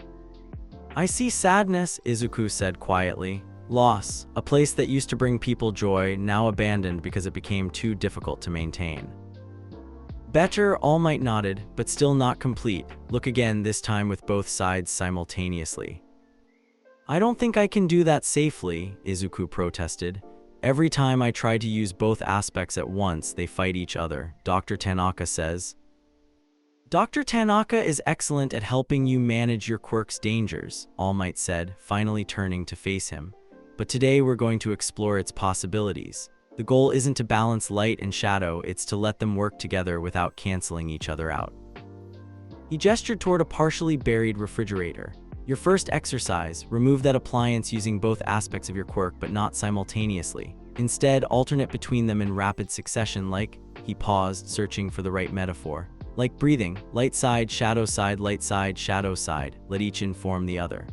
"I see sadness," Izuku said quietly. "Loss, a place that used to bring people joy, now abandoned because it became too difficult to maintain." "Better," All Might nodded, "but still not complete. Look again, this time with both sides simultaneously." "I don't think I can do that safely," Izuku protested. "Every time I try to use both aspects at once, they fight each other," Dr. Tanaka says. "Dr. Tanaka is excellent at helping you manage your quirk's dangers," All Might said, finally turning to face him. "But today we're going to explore its possibilities. The goal isn't to balance light and shadow, it's to let them work together without canceling each other out." He gestured toward a partially buried refrigerator. "Your first exercise, remove that appliance using both aspects of your quirk but not simultaneously. Instead, alternate between them in rapid succession like," he paused, searching for the right metaphor, "like breathing, light side, shadow side, light side, shadow side, let each inform the other."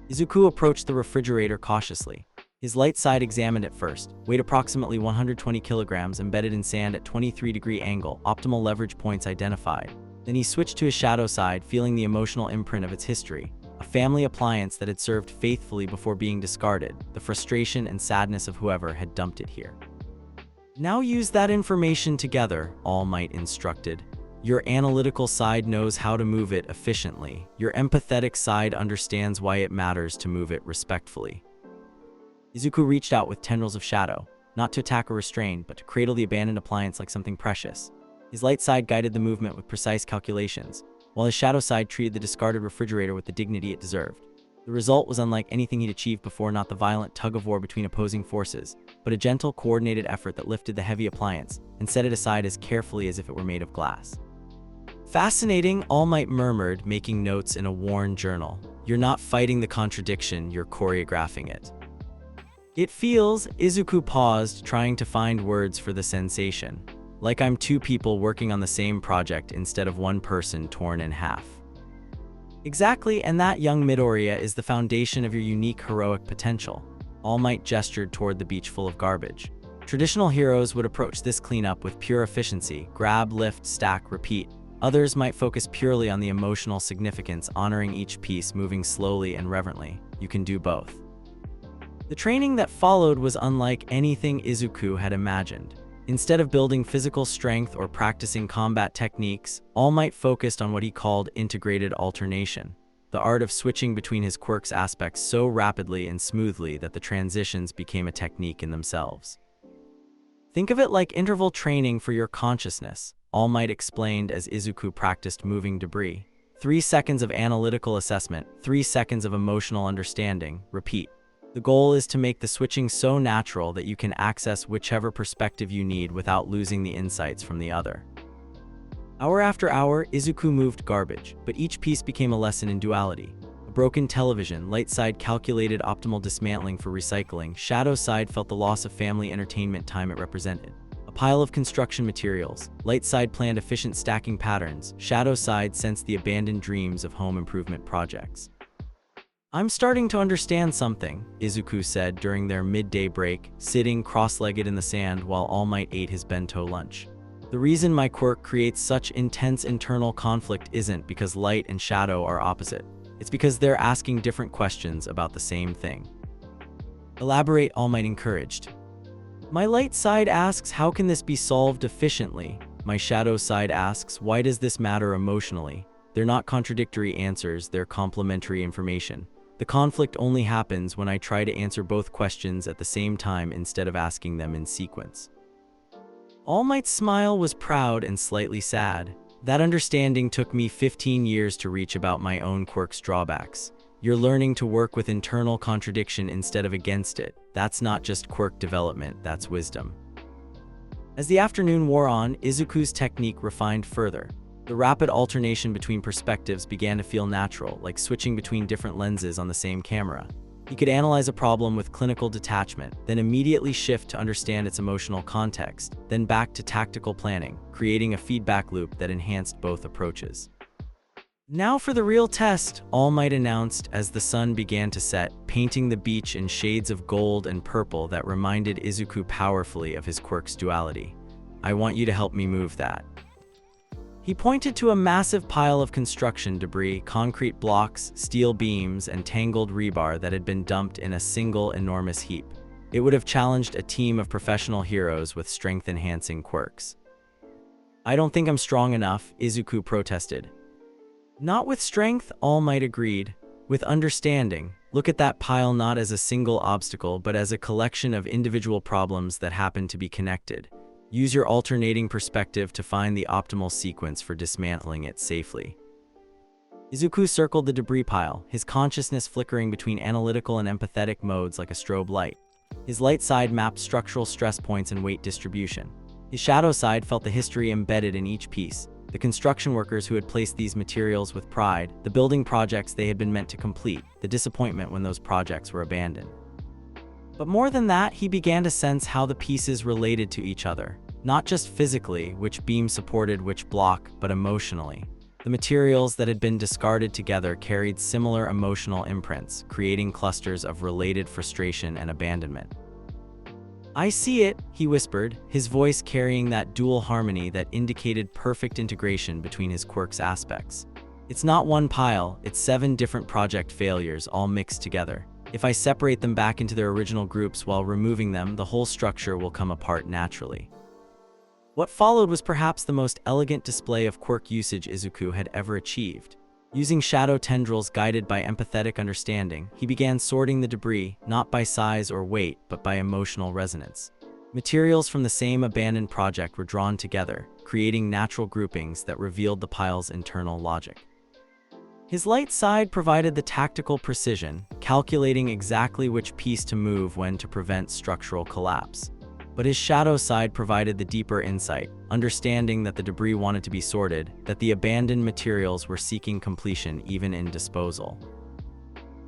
Izuku approached the refrigerator cautiously. His light side examined it first, weighed approximately 120 kilograms, embedded in sand at 23-degree angle, optimal leverage points identified. Then he switched to his shadow side, feeling the emotional imprint of its history, a family appliance that had served faithfully before being discarded, the frustration and sadness of whoever had dumped it here. "Now use that information together," All Might instructed. "Your analytical side knows how to move it efficiently. Your empathetic side understands why it matters to move it respectfully." Izuku reached out with tendrils of shadow, not to attack or restrain, but to cradle the abandoned appliance like something precious. His light side guided the movement with precise calculations, while his shadow side treated the discarded refrigerator with the dignity it deserved. The result was unlike anything he'd achieved before, not the violent tug-of-war between opposing forces, but a gentle, coordinated effort that lifted the heavy appliance and set it aside as carefully as if it were made of glass. "Fascinating," All Might murmured, making notes in a worn journal. "You're not fighting the contradiction, you're choreographing it." "It feels," Izuku paused, trying to find words for the sensation, "like I'm two people working on the same project instead of one person torn in half." "Exactly, and that, young Midoriya, is the foundation of your unique heroic potential." All Might gestured toward the beach full of garbage. Traditional heroes would approach this cleanup with pure efficiency, grab, lift, stack, repeat. Others might focus purely on the emotional significance, honoring each piece, moving slowly and reverently. You can do both. The training that followed was unlike anything Izuku had imagined. Instead of building physical strength or practicing combat techniques, All Might focused on what he called integrated alternation, the art of switching between his quirk's aspects so rapidly and smoothly that the transitions became a technique in themselves. "Think of it like interval training for your consciousness," All Might explained as Izuku practiced moving debris. 3 seconds of analytical assessment, 3 seconds of emotional understanding, repeat. The goal is to make the switching so natural that you can access whichever perspective you need without losing the insights from the other. Hour after hour, Izuku moved garbage, but each piece became a lesson in duality. A A broken television, light side calculated optimal dismantling for recycling, shadow side felt the loss of family entertainment time it represented. A pile of construction materials, light side planned efficient stacking patterns, shadow side sensed the abandoned dreams of home improvement projects. "I'm starting to understand something," Izuku said during their midday break, sitting cross-legged in the sand while All Might ate his bento lunch. "The reason my quirk creates such intense internal conflict isn't because light and shadow are opposite. It's because they're asking different questions about the same thing." "Elaborate," All Might encouraged. "My light side asks, how can this be solved efficiently? My shadow side asks, why does this matter emotionally?" They're not contradictory answers, they're complementary information. The conflict only happens when I try to answer both questions at the same time instead of asking them in sequence. All Might's smile was proud and slightly sad. "That understanding took me 15 years to reach about my own quirk's drawbacks. You're learning to work with internal contradiction instead of against it. That's not just quirk development, that's wisdom." As the afternoon wore on, Izuku's technique refined further. The rapid alternation between perspectives began to feel natural, like switching between different lenses on the same camera. He could analyze a problem with clinical detachment, then immediately shift to understand its emotional context, then back to tactical planning, creating a feedback loop that enhanced both approaches. "Now for the real test," All Might announced as the sun began to set, painting the beach in shades of gold and purple that reminded Izuku powerfully of his quirk's duality. "I want you to help me move that." He pointed to a massive pile of construction debris, concrete blocks, steel beams, and tangled rebar that had been dumped in a single enormous heap. It would have challenged a team of professional heroes with strength-enhancing quirks. "I don't think I'm strong enough," Izuku protested. "Not with strength," All Might agreed. "With understanding. Look at that pile not as a single obstacle, but as a collection of individual problems that happen to be connected. Use your alternating perspective to find the optimal sequence for dismantling it safely." Izuku circled the debris pile, his consciousness flickering between analytical and empathetic modes like a strobe light. His light side mapped structural stress points and weight distribution. His shadow side felt the history embedded in each piece, the construction workers who had placed these materials with pride, the building projects they had been meant to complete, the disappointment when those projects were abandoned. But more than that, he began to sense how the pieces related to each other, not just physically, which beam supported which block, but emotionally. The materials that had been discarded together carried similar emotional imprints, creating clusters of related frustration and abandonment. "I see it," he whispered, his voice carrying that dual harmony that indicated perfect integration between his quirk's aspects. "It's not one pile, it's 7 different project failures all mixed together. If I separate them back into their original groups while removing them, the whole structure will come apart naturally." What followed was perhaps the most elegant display of quirk usage Izuku had ever achieved. Using shadow tendrils guided by empathetic understanding, he began sorting the debris, not by size or weight, but by emotional resonance. Materials from the same abandoned project were drawn together, creating natural groupings that revealed the pile's internal logic. His light side provided the tactical precision, calculating exactly which piece to move when to prevent structural collapse. But his shadow side provided the deeper insight, understanding that the debris wanted to be sorted, that the abandoned materials were seeking completion even in disposal.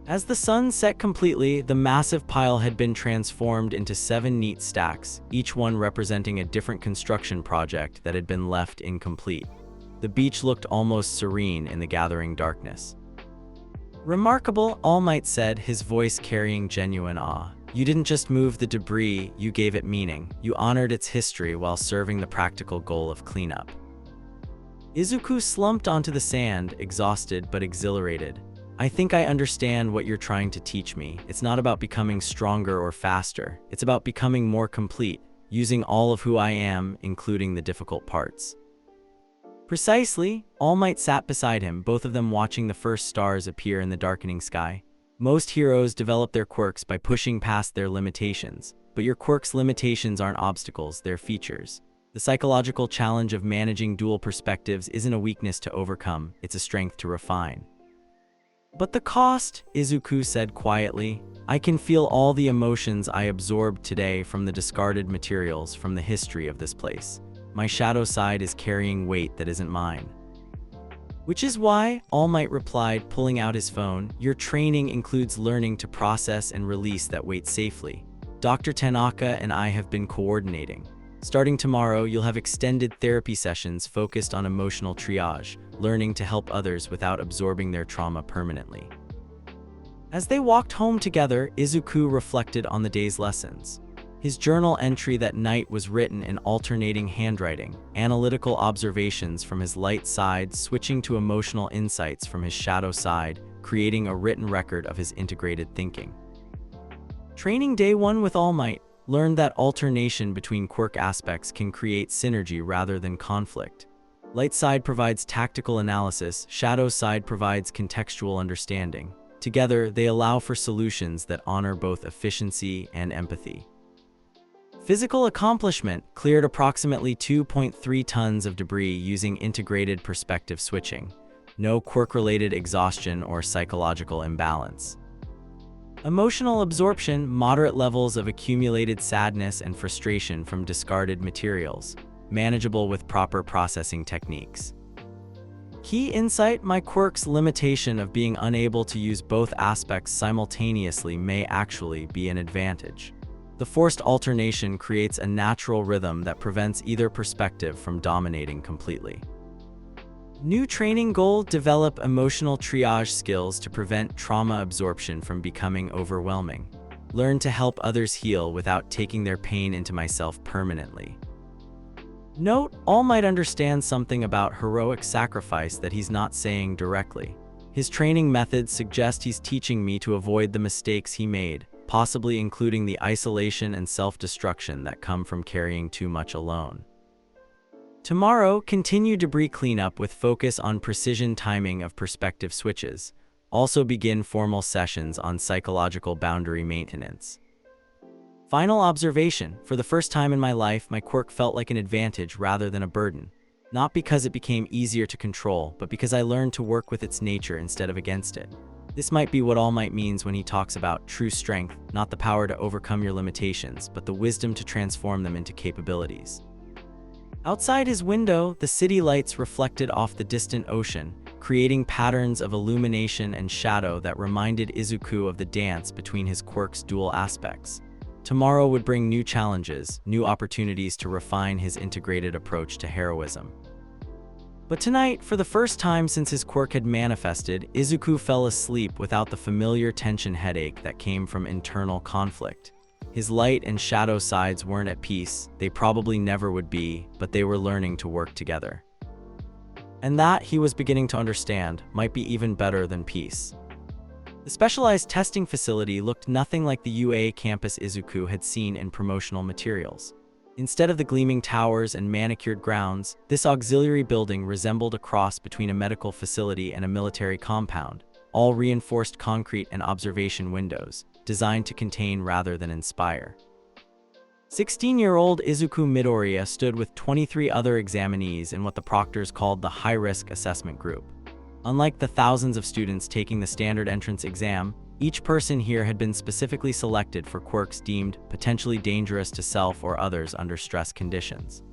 As the sun set completely, the massive pile had been transformed into 7 neat stacks, each one representing a different construction project that had been left incomplete. The beach looked almost serene in the gathering darkness. "Remarkable," All Might said, his voice carrying genuine awe. "You didn't just move the debris, you gave it meaning. You honored its history while serving the practical goal of cleanup." Izuku slumped onto the sand, exhausted but exhilarated. "I think I understand what you're trying to teach me. It's not about becoming stronger or faster. It's about becoming more complete, using all of who I am, including the difficult parts." "Precisely," All Might sat beside him, both of them watching the first stars appear in the darkening sky. "Most heroes develop their quirks by pushing past their limitations, but your quirk's limitations aren't obstacles, they're features. The psychological challenge of managing dual perspectives isn't a weakness to overcome, it's a strength to refine." "But the cost," Izuku said quietly. "I can feel all the emotions I absorbed today from the discarded materials, from the history of this place. My shadow side is carrying weight that isn't mine." Which is why, All Might replied, pulling out his phone, "Your training includes learning to process and release that weight safely. Dr. Tanaka and I have been coordinating. Starting tomorrow, you'll have extended therapy sessions focused on emotional triage, learning to help others without absorbing their trauma permanently." As they walked home together, Izuku reflected on the day's lessons. His journal entry that night was written in alternating handwriting, analytical observations from his light side switching to emotional insights from his shadow side, creating a written record of his integrated thinking. Training day 1 with All Might learned that alternation between quirk aspects can create synergy rather than conflict. Light side provides tactical analysis, shadow side provides contextual understanding. Together, they allow for solutions that honor both efficiency and empathy. Physical accomplishment: cleared approximately 2.3 tons of debris using integrated perspective switching. No quirk-related exhaustion or psychological imbalance. Emotional absorption: moderate levels of accumulated sadness and frustration from discarded materials. Manageable with proper processing techniques. Key insight: my quirk's limitation of being unable to use both aspects simultaneously may actually be an advantage. The forced alternation creates a natural rhythm that prevents either perspective from dominating completely. New training goal: develop emotional triage skills to prevent trauma absorption from becoming overwhelming. Learn to help others heal without taking their pain into myself permanently. Note: All Might understand something about heroic sacrifice that he's not saying directly. His training methods suggest he's teaching me to avoid the mistakes he made, possibly including the isolation and self-destruction that come from carrying too much alone. Tomorrow, continue debris cleanup with focus on precision timing of perspective switches. Also begin formal sessions on psychological boundary maintenance. Final observation: for the first time in my life, my quirk felt like an advantage rather than a burden. Not because it became easier to control, but because I learned to work with its nature instead of against it. This might be what All Might means when he talks about true strength: not the power to overcome your limitations, but the wisdom to transform them into capabilities. Outside his window, the city lights reflected off the distant ocean, creating patterns of illumination and shadow that reminded Izuku of the dance between his quirk's dual aspects. Tomorrow would bring new challenges, new opportunities to refine his integrated approach to heroism. But tonight, for the first time since his quirk had manifested, Izuku fell asleep without the familiar tension headache that came from internal conflict. His light and shadow sides weren't at peace. They probably never would be, but they were learning to work together. And that, he was beginning to understand, might be even better than peace. The specialized testing facility looked nothing like the UA campus Izuku had seen in promotional materials. Instead of the gleaming towers and manicured grounds, this auxiliary building resembled a cross between a medical facility and a military compound, all reinforced concrete and observation windows, designed to contain rather than inspire. 16-year-old Izuku Midoriya stood with 23 other examinees in what the proctors called the high-risk assessment group. Unlike the thousands of students taking the standard entrance exam, each person here had been specifically selected for quirks deemed potentially dangerous to self or others under stress conditions.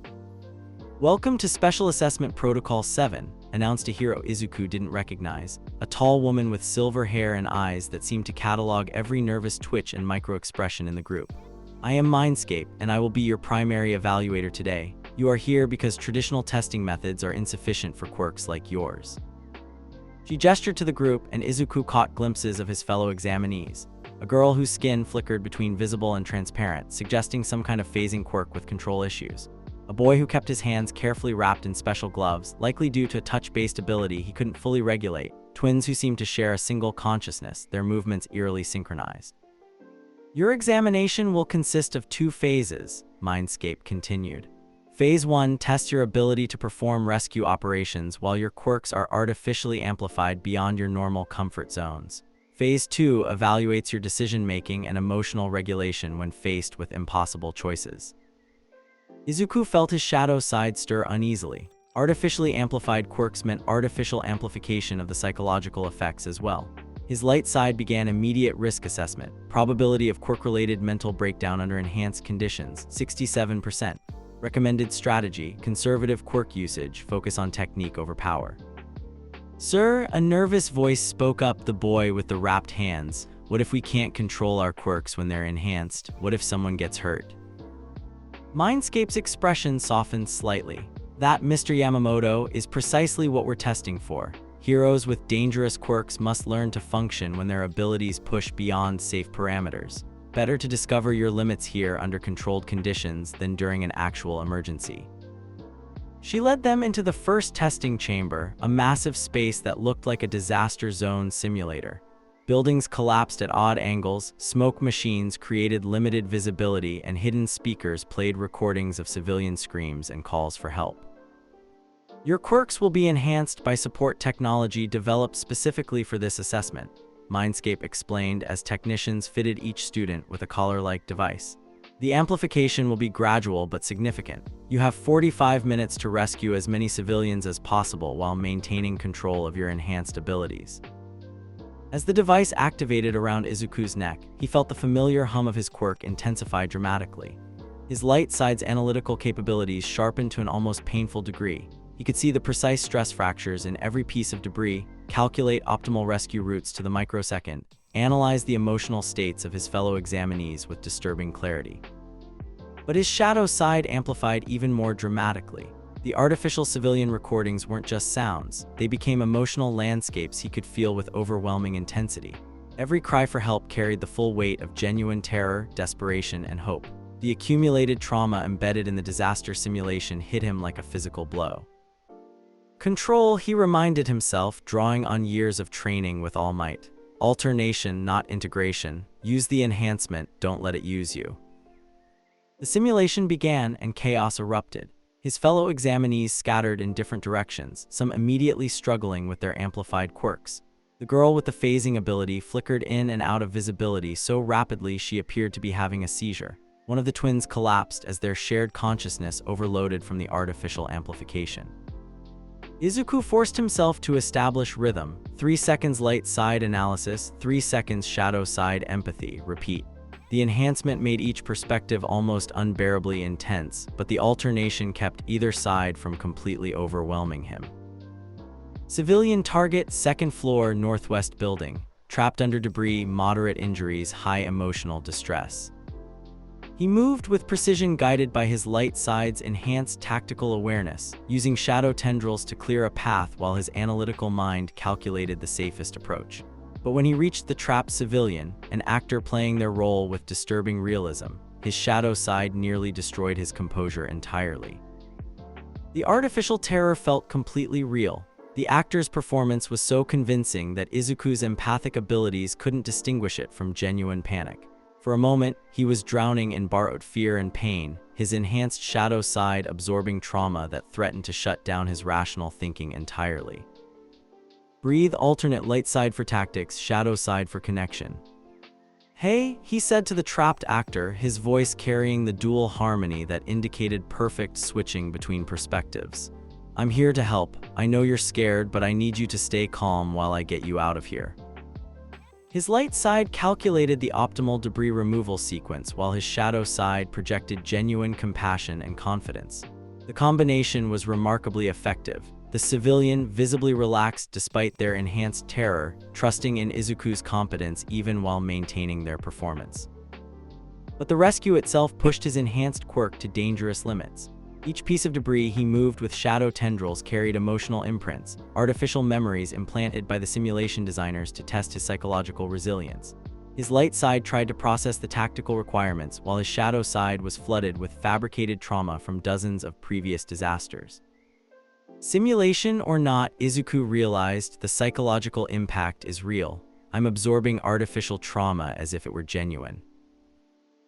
"Welcome to Special Assessment Protocol 7, announced a hero Izuku didn't recognize, a tall woman with silver hair and eyes that seemed to catalog every nervous twitch and micro-expression in the group. "I am Mindscape, and I will be your primary evaluator today. You are here because traditional testing methods are insufficient for quirks like yours." She gestured to the group, and Izuku caught glimpses of his fellow examinees. A girl whose skin flickered between visible and transparent, suggesting some kind of phasing quirk with control issues. A boy who kept his hands carefully wrapped in special gloves, likely due to a touch-based ability he couldn't fully regulate. Twins who seemed to share a single consciousness, their movements eerily synchronized. "Your examination will consist of 2 phases, Mindscape continued. Phase 1 tests your ability to perform rescue operations while your quirks are artificially amplified beyond your normal comfort zones. Phase 2 evaluates your decision-making and emotional regulation when faced with impossible choices." Izuku felt his shadow side stir uneasily. Artificially amplified quirks meant artificial amplification of the psychological effects as well. His light side began immediate risk assessment. Probability of quirk-related mental breakdown under enhanced conditions, 67%. Recommended strategy: conservative quirk usage, focus on technique over power. Sir, a nervous voice spoke up, the boy with the wrapped hands. What if we can't control our quirks when they're enhanced? What if someone gets hurt? Mindscape's expression softened slightly. That, Mr. Yamamoto, is precisely what we're testing for. Heroes with dangerous quirks must learn to function when their abilities push beyond safe parameters. Better to discover your limits here under controlled conditions than during an actual emergency. She led them into the first testing chamber, a massive space that looked like a disaster zone simulator. Buildings collapsed at odd angles, smoke machines created limited visibility, and hidden speakers played recordings of civilian screams and calls for help. Your quirks will be enhanced by support technology developed specifically for this assessment, Mindscape explained as technicians fitted each student with a collar-like device. The amplification will be gradual but significant. You have 45 minutes to rescue as many civilians as possible while maintaining control of your enhanced abilities. As the device activated around Izuku's neck, he felt the familiar hum of his quirk intensify dramatically. His light side's analytical capabilities sharpened to an almost painful degree. He could see the precise stress fractures in every piece of debris, calculate optimal rescue routes to the microsecond, analyze the emotional states of his fellow examinees with disturbing clarity. But his shadow side amplified even more dramatically. The artificial civilian recordings weren't just sounds, they became emotional landscapes he could feel with overwhelming intensity. Every cry for help carried the full weight of genuine terror, desperation, and hope. The accumulated trauma embedded in the disaster simulation hit him like a physical blow. Control, he reminded himself, drawing on years of training with all might. Alternation, not integration. Use the enhancement, don't let it use you. The simulation began and chaos erupted. His fellow examinees scattered in different directions, some immediately struggling with their amplified quirks. The girl with the phasing ability flickered in and out of visibility so rapidly she appeared to be having a seizure. One of the twins collapsed as their shared consciousness overloaded from the artificial amplification. Izuku forced himself to establish rhythm. 3 seconds light side analysis, 3 seconds shadow side empathy, repeat. The enhancement made each perspective almost unbearably intense, but the alternation kept either side from completely overwhelming him. Civilian target, 2nd floor, northwest building. Trapped under debris, moderate injuries, high emotional distress. He moved with precision guided by his light side's enhanced tactical awareness, using shadow tendrils to clear a path while his analytical mind calculated the safest approach. But when he reached the trapped civilian, an actor playing their role with disturbing realism, his shadow side nearly destroyed his composure entirely. The artificial terror felt completely real. The actor's performance was so convincing that Izuku's empathic abilities couldn't distinguish it from genuine panic. For a moment, he was drowning in borrowed fear and pain, his enhanced shadow side absorbing trauma that threatened to shut down his rational thinking entirely. Breathe, alternate light side for tactics, shadow side for connection. Hey, he said to the trapped actor, his voice carrying the dual harmony that indicated perfect switching between perspectives. I'm here to help. I know you're scared, but I need you to stay calm while I get you out of here. His light side calculated the optimal debris removal sequence while his shadow side projected genuine compassion and confidence. The combination was remarkably effective. The civilian visibly relaxed despite their enhanced terror, trusting in Izuku's competence even while maintaining their performance. But the rescue itself pushed his enhanced quirk to dangerous limits. Each piece of debris he moved with shadow tendrils carried emotional imprints, artificial memories implanted by the simulation designers to test his psychological resilience. His light side tried to process the tactical requirements, while his shadow side was flooded with fabricated trauma from dozens of previous disasters. Simulation or not, Izuku realized the psychological impact is real. I'm absorbing artificial trauma as if it were genuine.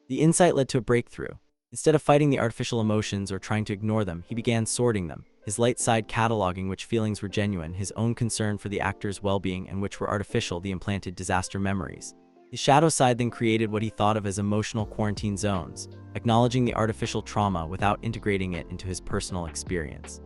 The insight led to a breakthrough. Instead of fighting the artificial emotions or trying to ignore them, he began sorting them, his light side cataloging which feelings were genuine, his own concern for the actor's well-being, and which were artificial, the implanted disaster memories. His shadow side then created what he thought of as emotional quarantine zones, acknowledging the artificial trauma without integrating it into his personal experience.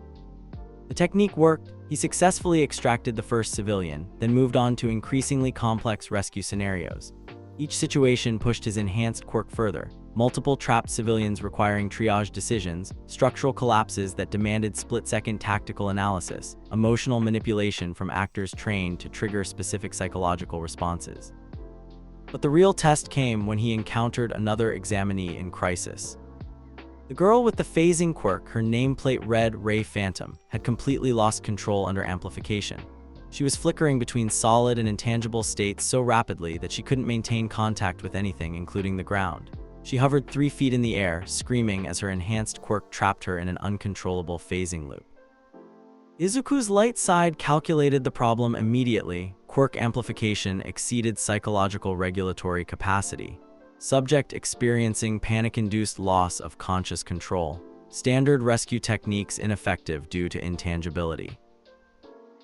The technique worked. He successfully extracted the first civilian, then moved on to increasingly complex rescue scenarios. Each situation pushed his enhanced quirk further. Multiple trapped civilians requiring triage decisions, structural collapses that demanded split-second tactical analysis, emotional manipulation from actors trained to trigger specific psychological responses. But the real test came when he encountered another examinee in crisis. The girl with the phasing quirk, her nameplate Red Ray Phantom, had completely lost control under amplification. She was flickering between solid and intangible states so rapidly that she couldn't maintain contact with anything, including the ground. She hovered 3 feet in the air, screaming as her enhanced quirk trapped her in an uncontrollable phasing loop. Izuku's light side calculated the problem immediately. Quirk amplification exceeded psychological regulatory capacity. Subject experiencing panic-induced loss of conscious control. Standard rescue techniques ineffective due to intangibility.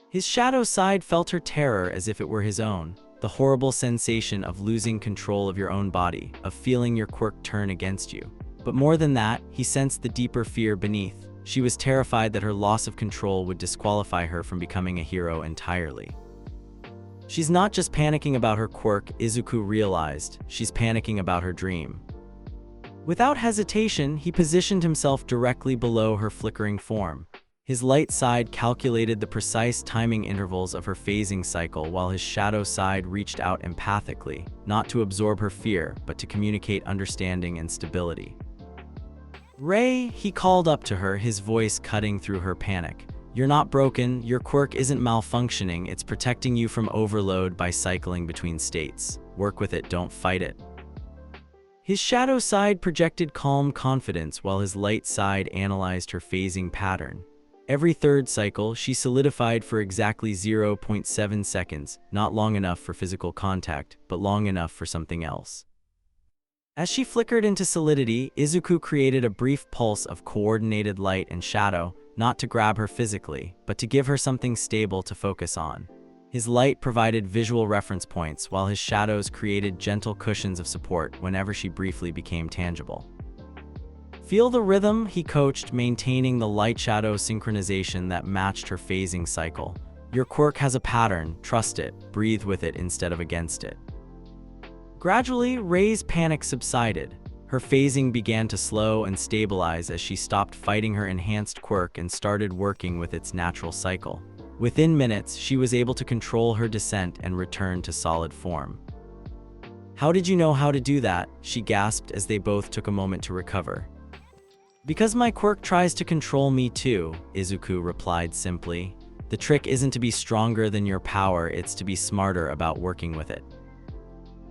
His shadow side felt her terror as if it were his own. The horrible sensation of losing control of your own body, of feeling your quirk turn against you. But more than that, he sensed the deeper fear beneath. She was terrified that her loss of control would disqualify her from becoming a hero entirely. She's not just panicking about her quirk, Izuku realized. She's panicking about her dream. Without hesitation, he positioned himself directly below her flickering form. His light side calculated the precise timing intervals of her phasing cycle while his shadow side reached out empathically, not to absorb her fear, but to communicate understanding and stability. "Ray," he called up to her, his voice cutting through her panic. "You're not broken, your quirk isn't malfunctioning, it's protecting you from overload by cycling between states. Work with it, don't fight it." His shadow side projected calm confidence while his light side analyzed her phasing pattern. Every third cycle, she solidified for exactly 0.7 seconds, not long enough for physical contact, but long enough for something else. As she flickered into solidity, Izuku created a brief pulse of coordinated light and shadow, not to grab her physically, but to give her something stable to focus on. His light provided visual reference points, while his shadows created gentle cushions of support whenever she briefly became tangible. "Feel the rhythm," he coached, maintaining the light-shadow synchronization that matched her phasing cycle. "Your quirk has a pattern, trust it, breathe with it instead of against it." Gradually, Ray's panic subsided. Her phasing began to slow and stabilize as she stopped fighting her enhanced quirk and started working with its natural cycle. Within minutes, she was able to control her descent and return to solid form. "How did you know how to do that?" she gasped as they both took a moment to recover. "Because my quirk tries to control me too," Izuku replied simply. "The trick isn't to be stronger than your power, it's to be smarter about working with it."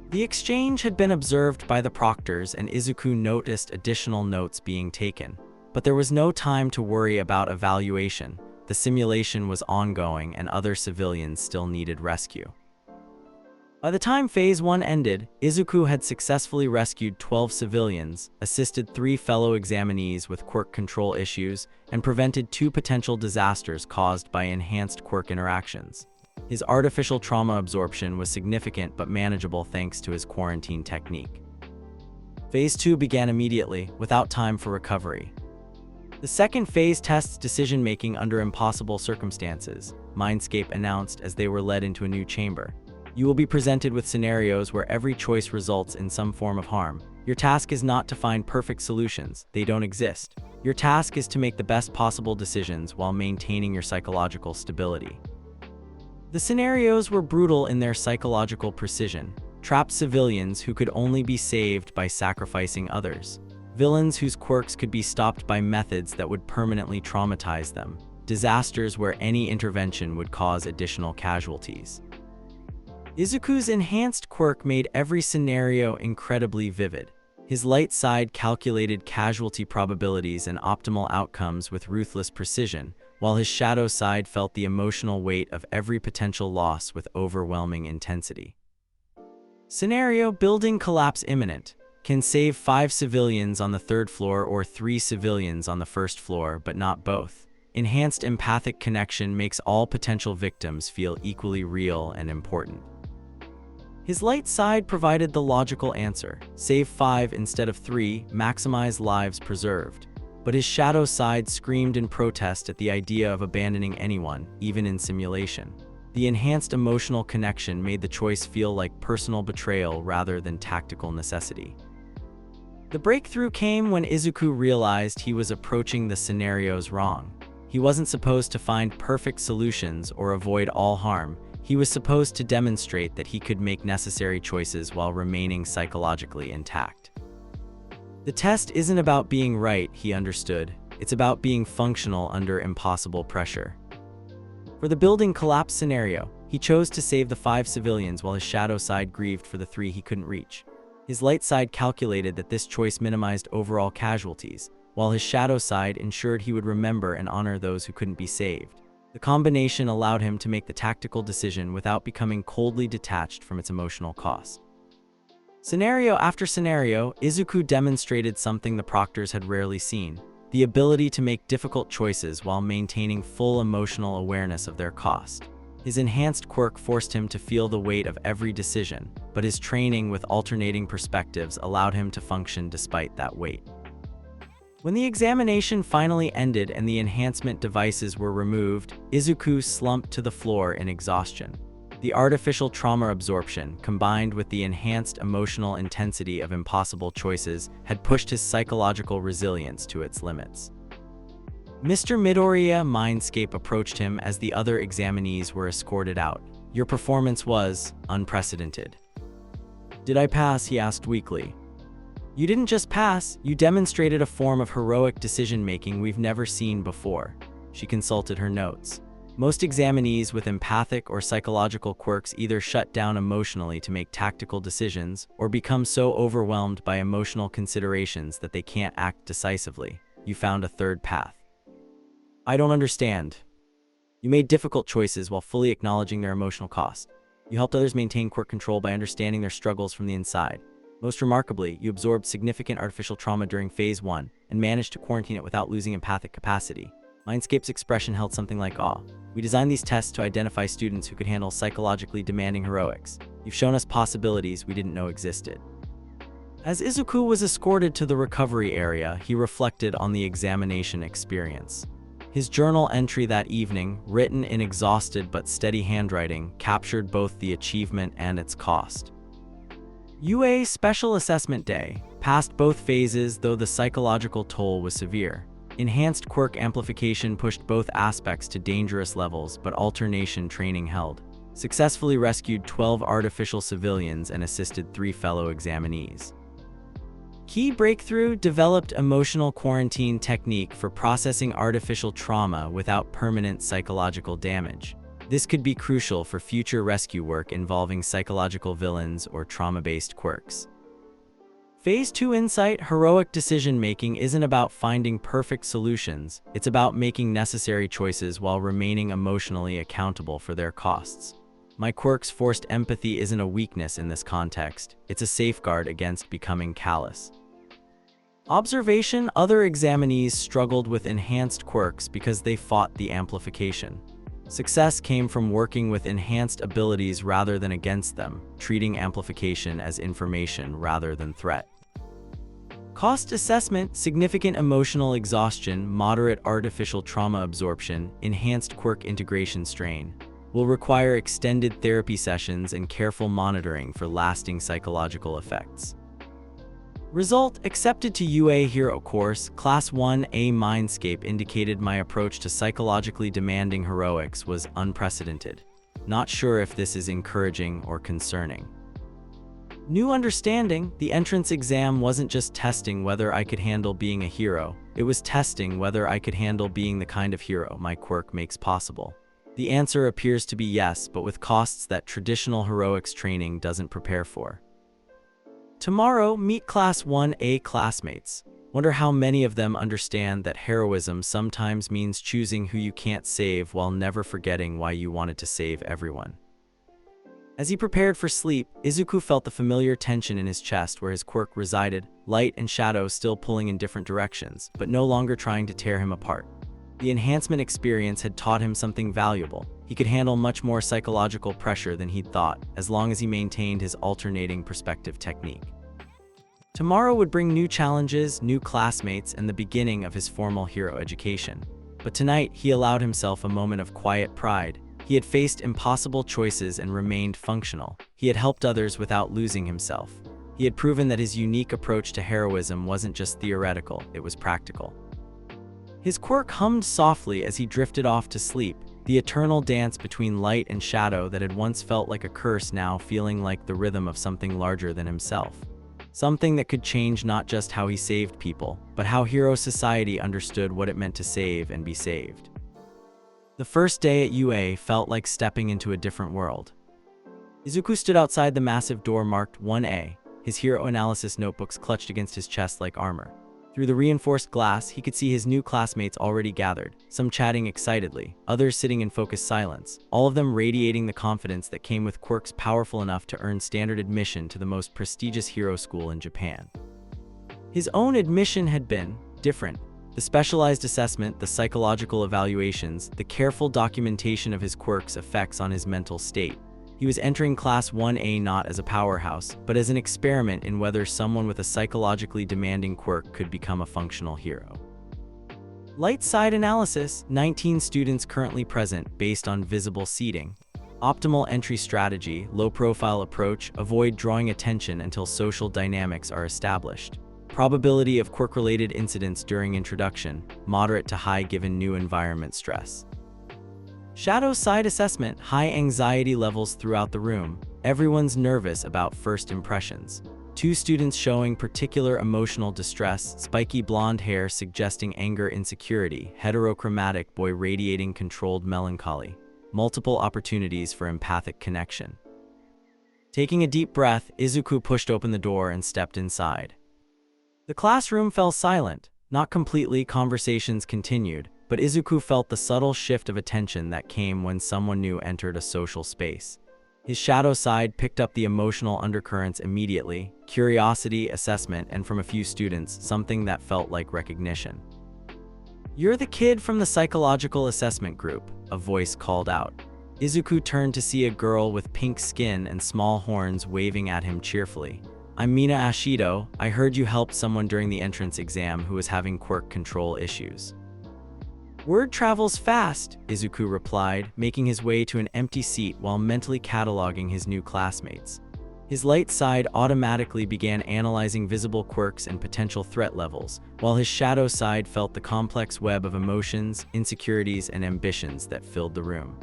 The exchange had been observed by the proctors, and Izuku noticed additional notes being taken. But there was no time to worry about evaluation. The simulation was ongoing and other civilians still needed rescue. By the time Phase 1 ended, Izuku had successfully rescued 12 civilians, assisted 3 fellow examinees with quirk control issues, and prevented 2 potential disasters caused by enhanced quirk interactions. His artificial trauma absorption was significant but manageable thanks to his quarantine technique. Phase 2 began immediately, without time for recovery. The second phase tests decision-making under impossible circumstances, Mindscape announced as they were led into a new chamber. "You will be presented with scenarios where every choice results in some form of harm. Your task is not to find perfect solutions, they don't exist. Your task is to make the best possible decisions while maintaining your psychological stability." The scenarios were brutal in their psychological precision. Trapped civilians who could only be saved by sacrificing others. Villains whose quirks could be stopped by methods that would permanently traumatize them. Disasters where any intervention would cause additional casualties. Izuku's enhanced quirk made every scenario incredibly vivid. His light side calculated casualty probabilities and optimal outcomes with ruthless precision, while his shadow side felt the emotional weight of every potential loss with overwhelming intensity. Scenario: building collapse imminent. Can save 5 civilians on the 3rd floor or 3 civilians on the 1st floor, but not both. Enhanced empathic connection makes all potential victims feel equally real and important. His light side provided the logical answer: save 5 instead of 3, maximize lives preserved. But his shadow side screamed in protest at the idea of abandoning anyone, even in simulation. The enhanced emotional connection made the choice feel like personal betrayal rather than tactical necessity. The breakthrough came when Izuku realized he was approaching the scenarios wrong. He wasn't supposed to find perfect solutions or avoid all harm. He was supposed to demonstrate that he could make necessary choices while remaining psychologically intact. The test isn't about being right, he understood. It's about being functional under impossible pressure. For the building collapse scenario, he chose to save the 5 civilians while his shadow side grieved for the 3 he couldn't reach. His light side calculated that this choice minimized overall casualties, while his shadow side ensured he would remember and honor those who couldn't be saved. The combination allowed him to make the tactical decision without becoming coldly detached from its emotional cost. Scenario after scenario, Izuku demonstrated something the Proctors had rarely seen: the ability to make difficult choices while maintaining full emotional awareness of their cost. His enhanced quirk forced him to feel the weight of every decision, but his training with alternating perspectives allowed him to function despite that weight. When the examination finally ended and the enhancement devices were removed, Izuku slumped to the floor in exhaustion. The artificial trauma absorption, combined with the enhanced emotional intensity of impossible choices, had pushed his psychological resilience to its limits. Mr. Midoriya Mindscape approached him as the other examinees were escorted out. "Your performance was unprecedented." "Did I pass?" he asked weakly. "You didn't just pass, you demonstrated a form of heroic decision-making we've never seen before." She consulted her notes. Most examinees with empathic or psychological quirks either shut down emotionally to make tactical decisions or become so overwhelmed by emotional considerations that they can't act decisively. You found a third path. "I don't understand." "You made difficult choices while fully acknowledging their emotional cost. You helped others maintain quirk control by understanding their struggles from the inside. Most remarkably, you absorbed significant artificial trauma during Phase 1 and managed to quarantine it without losing empathic capacity." Mindscape's expression held something like awe. "We designed these tests to identify students who could handle psychologically demanding heroics. You've shown us possibilities we didn't know existed." As Izuku was escorted to the recovery area, he reflected on the examination experience. His journal entry that evening, written in exhausted but steady handwriting, captured both the achievement and its cost. UA Special Assessment Day passed both phases, though the psychological toll was severe. Enhanced quirk amplification pushed both aspects to dangerous levels, but alternation training held. Successfully rescued 12 artificial civilians and assisted 3 fellow examinees. Key breakthrough: developed emotional quarantine technique for processing artificial trauma without permanent psychological damage. This could be crucial for future rescue work involving psychological villains or trauma-based quirks. Phase 2 insight: heroic decision-making isn't about finding perfect solutions, it's about making necessary choices while remaining emotionally accountable for their costs. My quirk's forced empathy isn't a weakness in this context, it's a safeguard against becoming callous. Observation: other examinees struggled with enhanced quirks because they fought the amplification. Success came from working with enhanced abilities rather than against them, treating amplification as information rather than threat. Cost assessment: significant emotional exhaustion, moderate artificial trauma absorption, enhanced quirk integration strain. Will require extended therapy sessions and careful monitoring for lasting psychological effects. Result: accepted to UA Hero course, Class 1A Mindscape indicated my approach to psychologically demanding heroics was unprecedented. Not sure if this is encouraging or concerning. New understanding: the entrance exam wasn't just testing whether I could handle being a hero, it was testing whether I could handle being the kind of hero my quirk makes possible. The answer appears to be yes, but with costs that traditional heroics training doesn't prepare for. Tomorrow, meet Class 1A classmates. Wonder how many of them understand that heroism sometimes means choosing who you can't save while never forgetting why you wanted to save everyone. As he prepared for sleep, Izuku felt the familiar tension in his chest where his quirk resided, light and shadow still pulling in different directions, but no longer trying to tear him apart. The enhancement experience had taught him something valuable. He could handle much more psychological pressure than he'd thought, as long as he maintained his alternating perspective technique. Tomorrow would bring new challenges, new classmates, and the beginning of his formal hero education. But tonight, he allowed himself a moment of quiet pride. He had faced impossible choices and remained functional. He had helped others without losing himself. He had proven that his unique approach to heroism wasn't just theoretical, it was practical. His quirk hummed softly as he drifted off to sleep, the eternal dance between light and shadow that had once felt like a curse now feeling like the rhythm of something larger than himself. Something that could change not just how he saved people, but how hero society understood what it meant to save and be saved. The first day at UA felt like stepping into a different world. Izuku stood outside the massive door marked 1A, his hero analysis notebooks clutched against his chest like armor. Through the reinforced glass, he could see his new classmates already gathered, some chatting excitedly, others sitting in focused silence, all of them radiating the confidence that came with quirks powerful enough to earn standard admission to the most prestigious hero school in Japan. His own admission had been different. The specialized assessment, the psychological evaluations, the careful documentation of his quirks' effects on his mental state. He was entering Class 1A not as a powerhouse, but as an experiment in whether someone with a psychologically demanding quirk could become a functional hero. Light side analysis, 19 students currently present based on visible seating. Optimal entry strategy, low-profile approach, avoid drawing attention until social dynamics are established. Probability of quirk-related incidents during introduction, moderate to high given new environment stress. Shadow side assessment, high anxiety levels throughout the room. Everyone's nervous about first impressions. 2 students showing particular emotional distress, spiky blonde hair suggesting anger insecurity, heterochromatic boy radiating controlled melancholy. Multiple opportunities for empathic connection. Taking a deep breath, Izuku pushed open the door and stepped inside. The classroom fell silent. Not completely, conversations continued, but Izuku felt the subtle shift of attention that came when someone new entered a social space. His shadow side picked up the emotional undercurrents immediately, curiosity, assessment, and from a few students, something that felt like recognition. "You're the kid from the psychological assessment group," a voice called out. Izuku turned to see a girl with pink skin and small horns waving at him cheerfully. "I'm Mina Ashido. I heard you helped someone during the entrance exam who was having quirk control issues." "Word travels fast," Izuku replied, making his way to an empty seat while mentally cataloging his new classmates. His light side automatically began analyzing visible quirks and potential threat levels, while his shadow side felt the complex web of emotions, insecurities, and ambitions that filled the room.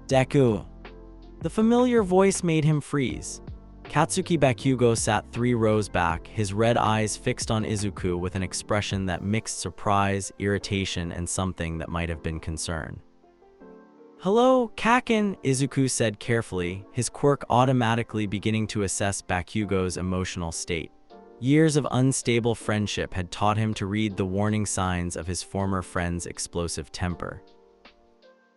"Deku." The familiar voice made him freeze. Katsuki Bakugo sat 3 rows back, his red eyes fixed on Izuku with an expression that mixed surprise, irritation, and something that might have been concern. "Hello, Kaken," Izuku said carefully, his quirk automatically beginning to assess Bakugo's emotional state. Years of unstable friendship had taught him to read the warning signs of his former friend's explosive temper.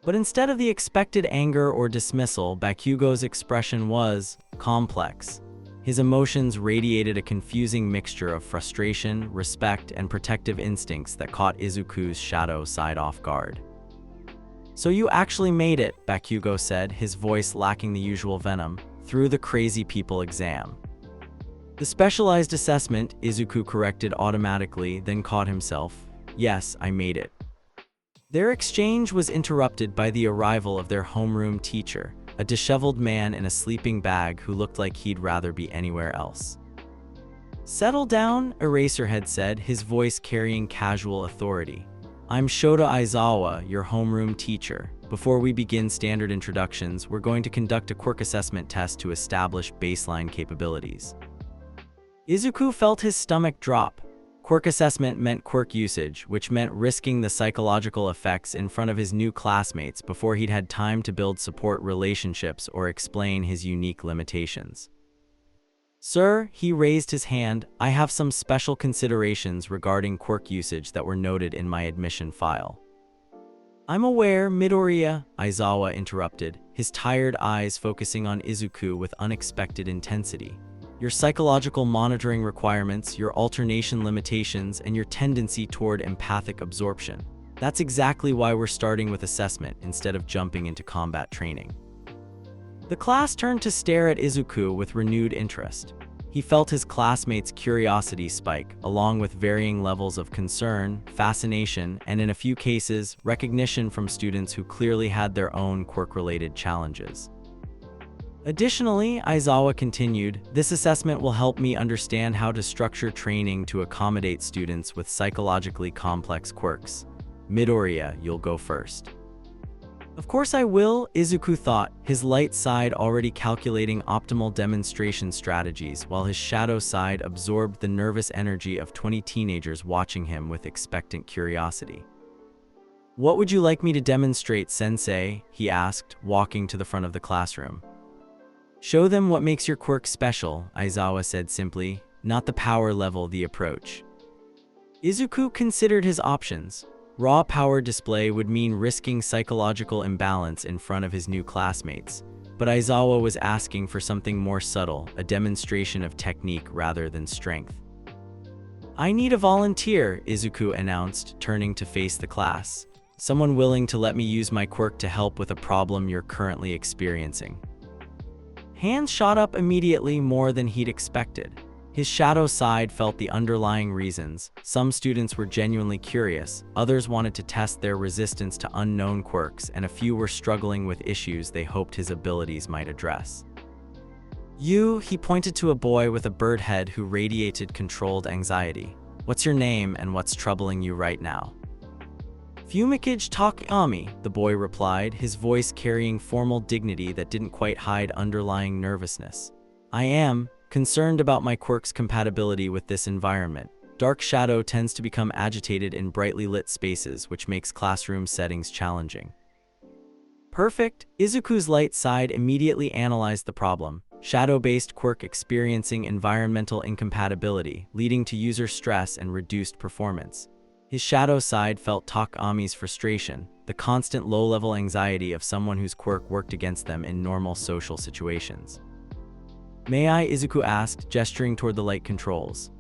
But instead of the expected anger or dismissal, Bakugo's expression was complex. His emotions radiated a confusing mixture of frustration, respect, and protective instincts that caught Izuku's shadow side off guard. "So you actually made it," Bakugo said, his voice lacking the usual venom, "through the crazy people exam." "The specialized assessment," Izuku corrected automatically, then caught himself. "Yes, I made it." Their exchange was interrupted by the arrival of their homeroom teacher, a disheveled man in a sleeping bag who looked like he'd rather be anywhere else. "Settle down," Eraserhead said, his voice carrying casual authority. "I'm Shota Aizawa, your homeroom teacher. Before we begin standard introductions, we're going to conduct a quirk assessment test to establish baseline capabilities." Izuku felt his stomach drop. Quirk assessment meant quirk usage, which meant risking the psychological effects in front of his new classmates before he'd had time to build support relationships or explain his unique limitations. "Sir," he raised his hand, "I have some special considerations regarding quirk usage that were noted in my admission file." "I'm aware, Midoriya," Aizawa interrupted, his tired eyes focusing on Izuku with unexpected intensity. "Your psychological monitoring requirements, your alternation limitations, and your tendency toward empathic absorption. That's exactly why we're starting with assessment instead of jumping into combat training." The class turned to stare at Izuku with renewed interest. He felt his classmates' curiosity spike, along with varying levels of concern, fascination, and in a few cases, recognition from students who clearly had their own quirk-related challenges. Additionally, Aizawa continued, this assessment will help me understand how to structure training to accommodate students with psychologically complex quirks. Midoriya, you'll go first. Of course I will, Izuku thought, his light side already calculating optimal demonstration strategies while his shadow side absorbed the nervous energy of 20 teenagers watching him with expectant curiosity. What would you like me to demonstrate, sensei? He asked, walking to the front of the classroom. Show them what makes your quirk special, Aizawa said simply, not the power level, the approach. Izuku considered his options. Raw power display would mean risking psychological imbalance in front of his new classmates, but Aizawa was asking for something more subtle, a demonstration of technique rather than strength. I need a volunteer, Izuku announced, turning to face the class. Someone willing to let me use my quirk to help with a problem you're currently experiencing. Hands shot up immediately, more than he'd expected. His shadow side felt the underlying reasons. Some students were genuinely curious, others wanted to test their resistance to unknown quirks, and a few were struggling with issues they hoped his abilities might address. He pointed to a boy with a bird head who radiated controlled anxiety. What's your name and what's troubling you right now? Fumikage Takami, the boy replied, his voice carrying formal dignity that didn't quite hide underlying nervousness. I am concerned about my quirk's compatibility with this environment. Dark shadow tends to become agitated in brightly lit spaces, which makes classroom settings challenging. Perfect. Izuku's light side immediately analyzed the problem. Shadow-based quirk experiencing environmental incompatibility, leading to user stress and reduced performance. His shadow side felt Takami's frustration, the constant low-level anxiety of someone whose quirk worked against them in normal social situations. May I? Izuku asked, gesturing toward the light controls.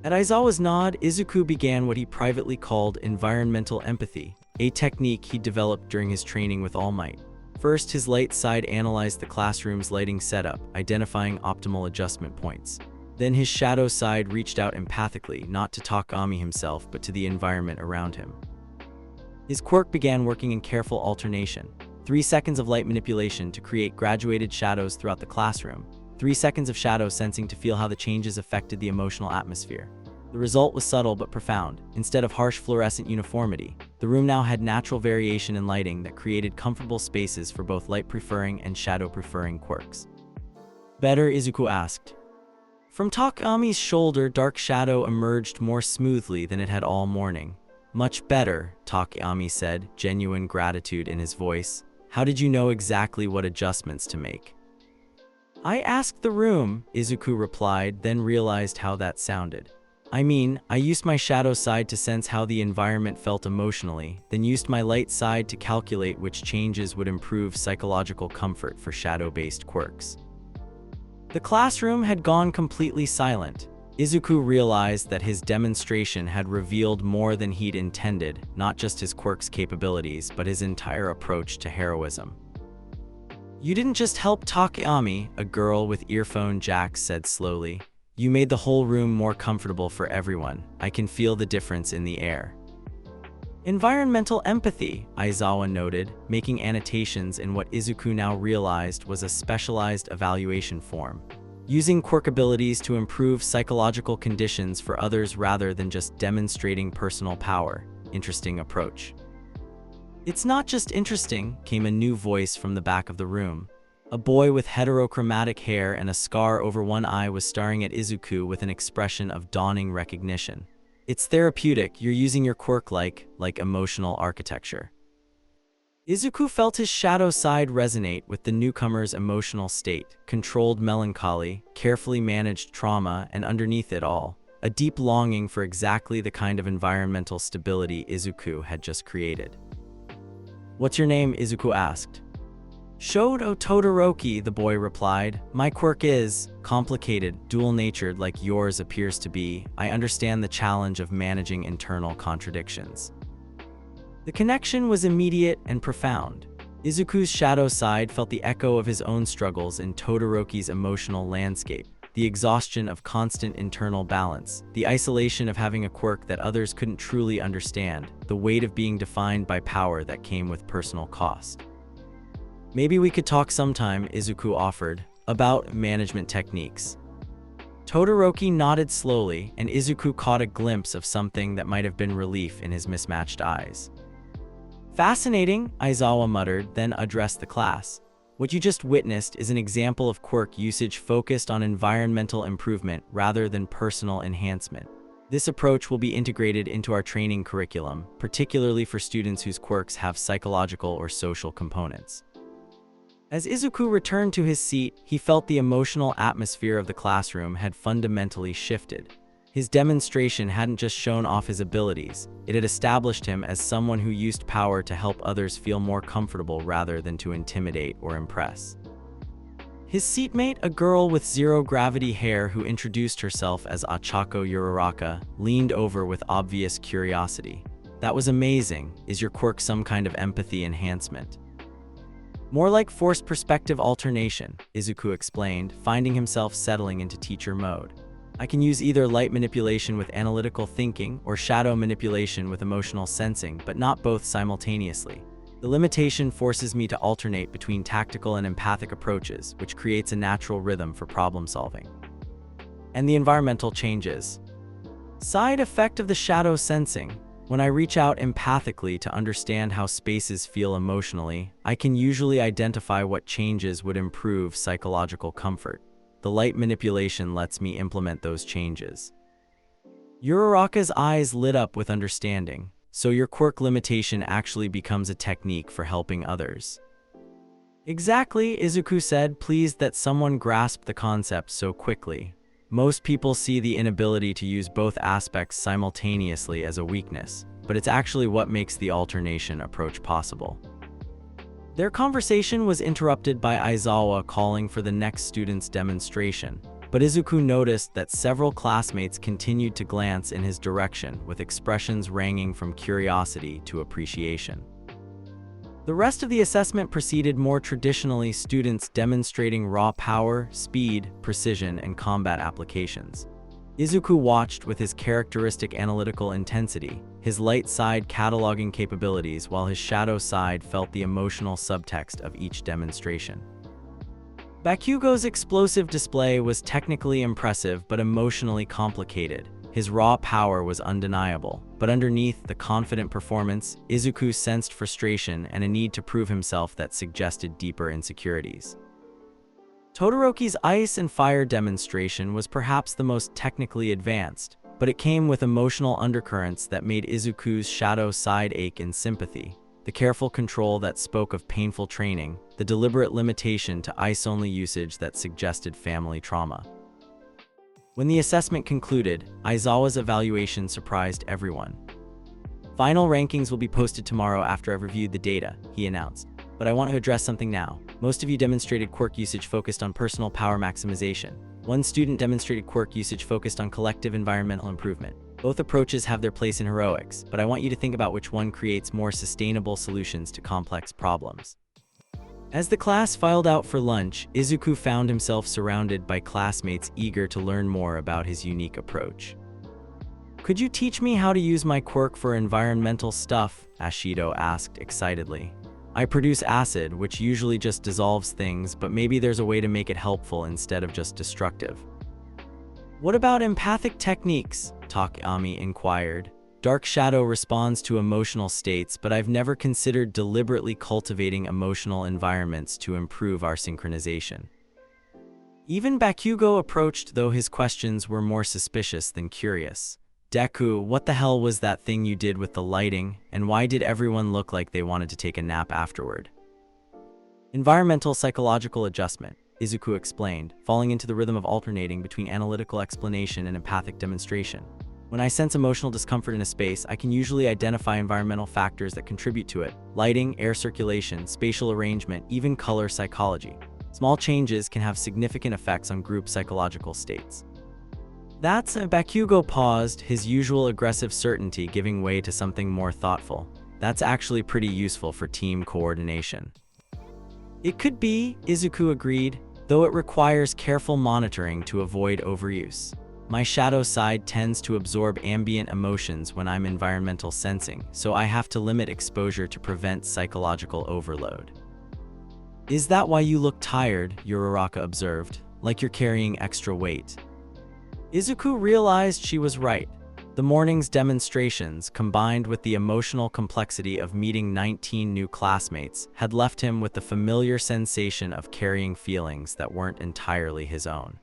At Aizawa's nod, Izuku began what he privately called environmental empathy, a technique he developed during his training with All Might. First, his light side analyzed the classroom's lighting setup, identifying optimal adjustment points. Then his shadow side reached out empathically, not to Takami himself, but to the environment around him. His quirk began working in careful alternation. 3 seconds of light manipulation to create graduated shadows throughout the classroom. 3 seconds of shadow sensing to feel how the changes affected the emotional atmosphere. The result was subtle but profound. Instead of harsh fluorescent uniformity, the room now had natural variation in lighting that created comfortable spaces for both light-preferring and shadow-preferring quirks. Better? Izuku asked. From Takami's shoulder, dark shadow emerged more smoothly than it had all morning. Much better, Takami said, genuine gratitude in his voice. How did you know exactly what adjustments to make? I asked the room, Izuku replied, then realized how that sounded. I used my shadow side to sense how the environment felt emotionally, then used my light side to calculate which changes would improve psychological comfort for shadow-based quirks. The classroom had gone completely silent. Izuku realized that his demonstration had revealed more than he'd intended, not just his quirk's capabilities, but his entire approach to heroism. You didn't just help Takami, a girl with earphone jacks said slowly. You made the whole room more comfortable for everyone. I can feel the difference in the air. Environmental empathy, Aizawa noted, making annotations in what Izuku now realized was a specialized evaluation form. Using quirk abilities to improve psychological conditions for others rather than just demonstrating personal power. Interesting approach. It's not just interesting, came a new voice from the back of the room. A boy with heterochromatic hair and a scar over one eye was staring at Izuku with an expression of dawning recognition. It's therapeutic. You're using your quirk like emotional architecture. Izuku felt his shadow side resonate with the newcomer's emotional state, controlled melancholy, carefully managed trauma, and underneath it all, a deep longing for exactly the kind of environmental stability Izuku had just created. What's your name? Izuku asked. Shodo Todoroki, the boy replied. My quirk is complicated, dual-natured like yours appears to be. I understand the challenge of managing internal contradictions. The connection was immediate and profound. Izuku's shadow side felt the echo of his own struggles in Todoroki's emotional landscape. the exhaustion of constant internal balance, the isolation of having a quirk that others couldn't truly understand, the weight of being defined by power that came with personal cost. Maybe we could talk sometime, Izuku offered, about management techniques. Todoroki nodded slowly, and Izuku caught a glimpse of something that might have been relief in his mismatched eyes. Fascinating, Aizawa muttered, then addressed the class. What you just witnessed is an example of quirk usage focused on environmental improvement rather than personal enhancement. This approach will be integrated into our training curriculum, particularly for students whose quirks have psychological or social components. As Izuku returned to his seat, he felt the emotional atmosphere of the classroom had fundamentally shifted. His demonstration hadn't just shown off his abilities, it had established him as someone who used power to help others feel more comfortable rather than to intimidate or impress. His seatmate, a girl with zero-gravity hair who introduced herself as Achako Uraraka, leaned over with obvious curiosity. "That was amazing. Is your quirk some kind of empathy enhancement?" "More like forced perspective alternation," Izuku explained, finding himself settling into teacher mode. "I can use either light manipulation with analytical thinking or shadow manipulation with emotional sensing, but not both simultaneously. The limitation forces me to alternate between tactical and empathic approaches, which creates a natural rhythm for problem solving." And the environmental changes. Side effect of the shadow sensing. When I reach out empathically to understand how spaces feel emotionally, I can usually identify what changes would improve psychological comfort. The light manipulation lets me implement those changes. Uraraka's eyes lit up with understanding. "So your quirk limitation actually becomes a technique for helping others." "Exactly," Izuku said, pleased that someone grasped the concept so quickly. "Most people see the inability to use both aspects simultaneously as a weakness, but it's actually what makes the alternation approach possible." Their conversation was interrupted by Aizawa calling for the next student's demonstration, but Izuku noticed that several classmates continued to glance in his direction with expressions ranging from curiosity to appreciation. The rest of the assessment proceeded more traditionally, students demonstrating raw power, speed, precision, and combat applications. Izuku watched with his characteristic analytical intensity, his light side cataloging capabilities while his shadow side felt the emotional subtext of each demonstration. Bakugo's explosive display was technically impressive but emotionally complicated. His raw power was undeniable, but underneath the confident performance, Izuku sensed frustration and a need to prove himself that suggested deeper insecurities. Todoroki's ice and fire demonstration was perhaps the most technically advanced, but it came with emotional undercurrents that made Izuku's shadow side ache in sympathy. The careful control that spoke of painful training, the deliberate limitation to ice-only usage that suggested family trauma. When the assessment concluded, Aizawa's evaluation surprised everyone. "Final rankings will be posted tomorrow after I've reviewed the data," he announced. "But I want to address something now. Most of you demonstrated quirk usage focused on personal power maximization. One student demonstrated quirk usage focused on collective environmental improvement. Both approaches have their place in heroics, but I want you to think about which one creates more sustainable solutions to complex problems." As the class filed out for lunch, Izuku found himself surrounded by classmates eager to learn more about his unique approach. "Could you teach me how to use my quirk for environmental stuff?" Ashido asked excitedly. "I produce acid, which usually just dissolves things, but maybe there's a way to make it helpful instead of just destructive." "What about empathic techniques?" Takami inquired. "Dark shadow responds to emotional states, but I've never considered deliberately cultivating emotional environments to improve our synchronization." Even Bakugo approached, though his questions were more suspicious than curious. "Deku, what the hell was that thing you did with the lighting, and why did everyone look like they wanted to take a nap afterward?" "Environmental psychological adjustment," Izuku explained, falling into the rhythm of alternating between analytical explanation and empathic demonstration. "When I sense emotional discomfort in a space, I can usually identify environmental factors that contribute to it: lighting, air circulation, spatial arrangement, even color psychology. Small changes can have significant effects on group psychological states." Bakugo paused, his usual aggressive certainty giving way to something more thoughtful. "That's actually pretty useful for team coordination." "It could be," Izuku agreed. though it requires careful monitoring to avoid overuse. My shadow side tends to absorb ambient emotions when I'm environmental sensing, so I have to limit exposure to prevent psychological overload. Is that why you look tired? Uraraka observed, like you're carrying extra weight. Izuku realized she was right. The morning's demonstrations, combined with the emotional complexity of meeting 19 new classmates, had left him with the familiar sensation of carrying feelings that weren't entirely his own.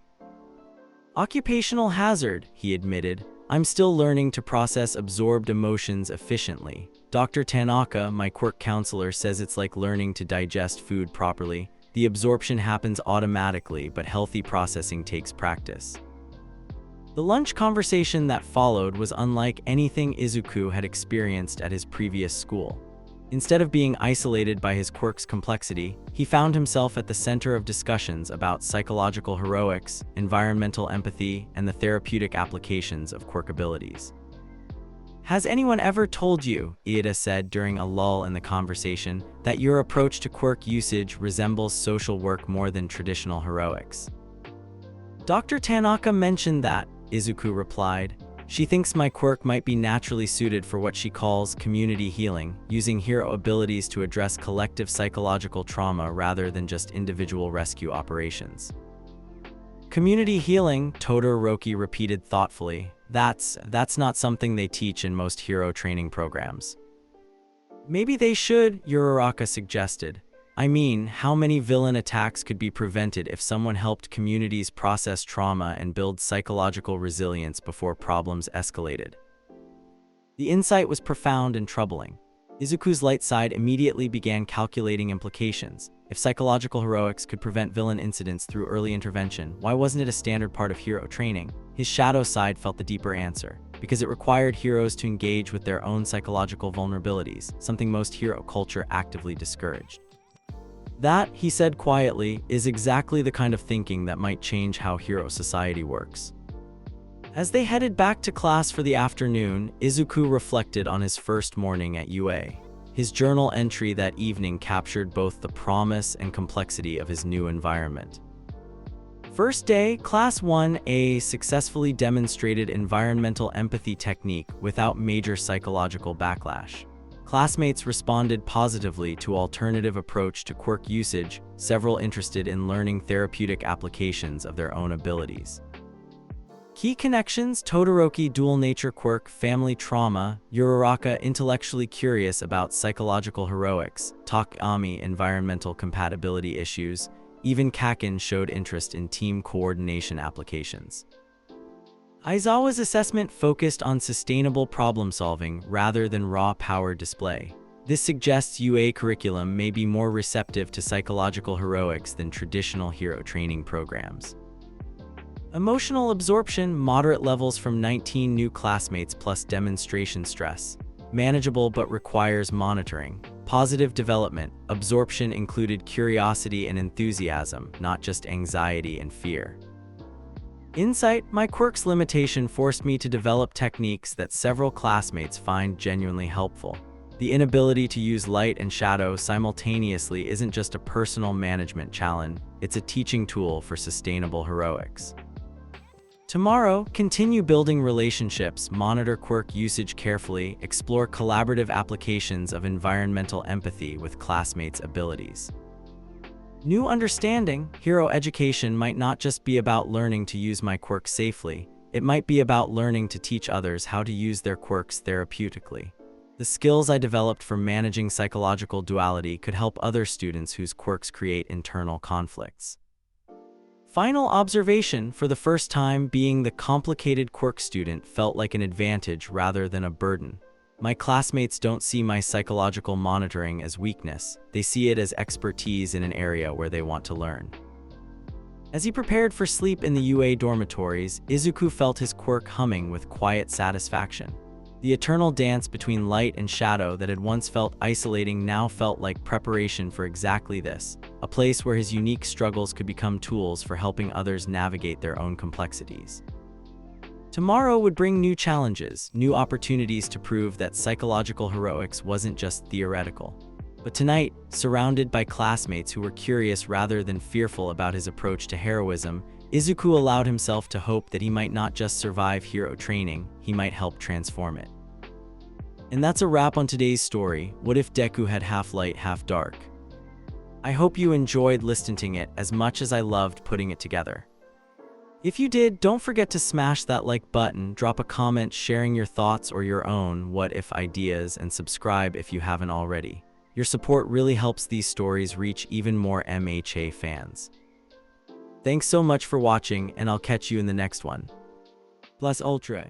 Occupational hazard, he admitted. I'm still learning to process absorbed emotions efficiently. Dr. Tanaka, my quirk counselor, says it's like learning to digest food properly. The absorption happens automatically, but healthy processing takes practice. The lunch conversation that followed was unlike anything Izuku had experienced at his previous school. Instead of being isolated by his quirk's complexity, he found himself at the center of discussions about psychological heroics, environmental empathy, and the therapeutic applications of quirk abilities. Has anyone ever told you, Iida said during a lull in the conversation, that your approach to quirk usage resembles social work more than traditional heroics? Dr. Tanaka mentioned that, Izuku replied. She thinks my quirk might be naturally suited for what she calls community healing, using hero abilities to address collective psychological trauma rather than just individual rescue operations. Community healing, Todoroki repeated thoughtfully. That's not something they teach in most hero training programs. Maybe they should, Uraraka suggested. I mean, how many villain attacks could be prevented if someone helped communities process trauma and build psychological resilience before problems escalated? The insight was profound and troubling. Izuku's light side immediately began calculating implications. If psychological heroics could prevent villain incidents through early intervention, why wasn't it a standard part of hero training? His shadow side felt the deeper answer, because it required heroes to engage with their own psychological vulnerabilities, something most hero culture actively discouraged. That, he said quietly, is exactly the kind of thinking that might change how hero society works. As they headed back to class for the afternoon, Izuku reflected on his first morning at UA. His journal entry that evening captured both the promise and complexity of his new environment. First day, Class 1A successfully demonstrated environmental empathy technique without major psychological backlash. Classmates responded positively to alternative approach to quirk usage, several interested in learning therapeutic applications of their own abilities. Key connections: Todoroki dual nature quirk, family trauma; Uraraka intellectually curious about psychological heroics; Takami environmental compatibility issues; even Kaken showed interest in team coordination applications. Aizawa's assessment focused on sustainable problem-solving rather than raw power display. This suggests UA curriculum may be more receptive to psychological heroics than traditional hero training programs. Emotional absorption, moderate levels from 19 new classmates plus demonstration stress. Manageable but requires monitoring. Positive development, absorption included curiosity and enthusiasm, not just anxiety and fear. Insight: my quirk's limitation forced me to develop techniques that several classmates find genuinely helpful. The inability to use light and shadow simultaneously isn't just a personal management challenge, it's a teaching tool for sustainable heroics. Tomorrow, continue building relationships, monitor quirk usage carefully, explore collaborative applications of environmental empathy with classmates' abilities. New understanding: hero education might not just be about learning to use my quirk safely, it might be about learning to teach others how to use their quirks therapeutically. The skills I developed from managing psychological duality could help other students whose quirks create internal conflicts. Final observation: for the first time, being the complicated quirk student felt like an advantage rather than a burden. My classmates don't see my psychological monitoring as weakness, they see it as expertise in an area where they want to learn. As he prepared for sleep in the UA dormitories, Izuku felt his quirk humming with quiet satisfaction. The eternal dance between light and shadow that had once felt isolating now felt like preparation for exactly this, a place where his unique struggles could become tools for helping others navigate their own complexities. Tomorrow would bring new challenges, new opportunities to prove that psychological heroics wasn't just theoretical. But tonight, surrounded by classmates who were curious rather than fearful about his approach to heroism, Izuku allowed himself to hope that he might not just survive hero training, he might help transform it. And that's a wrap on today's story, What If Deku Had Half Light, Half Dark? I hope you enjoyed listening to it as much as I loved putting it together. If you did, don't forget to smash that like button, drop a comment sharing your thoughts or your own what if ideas, and subscribe if you haven't already. Your support really helps these stories reach even more MHA fans. Thanks so much for watching, and I'll catch you in the next one. Plus Ultra.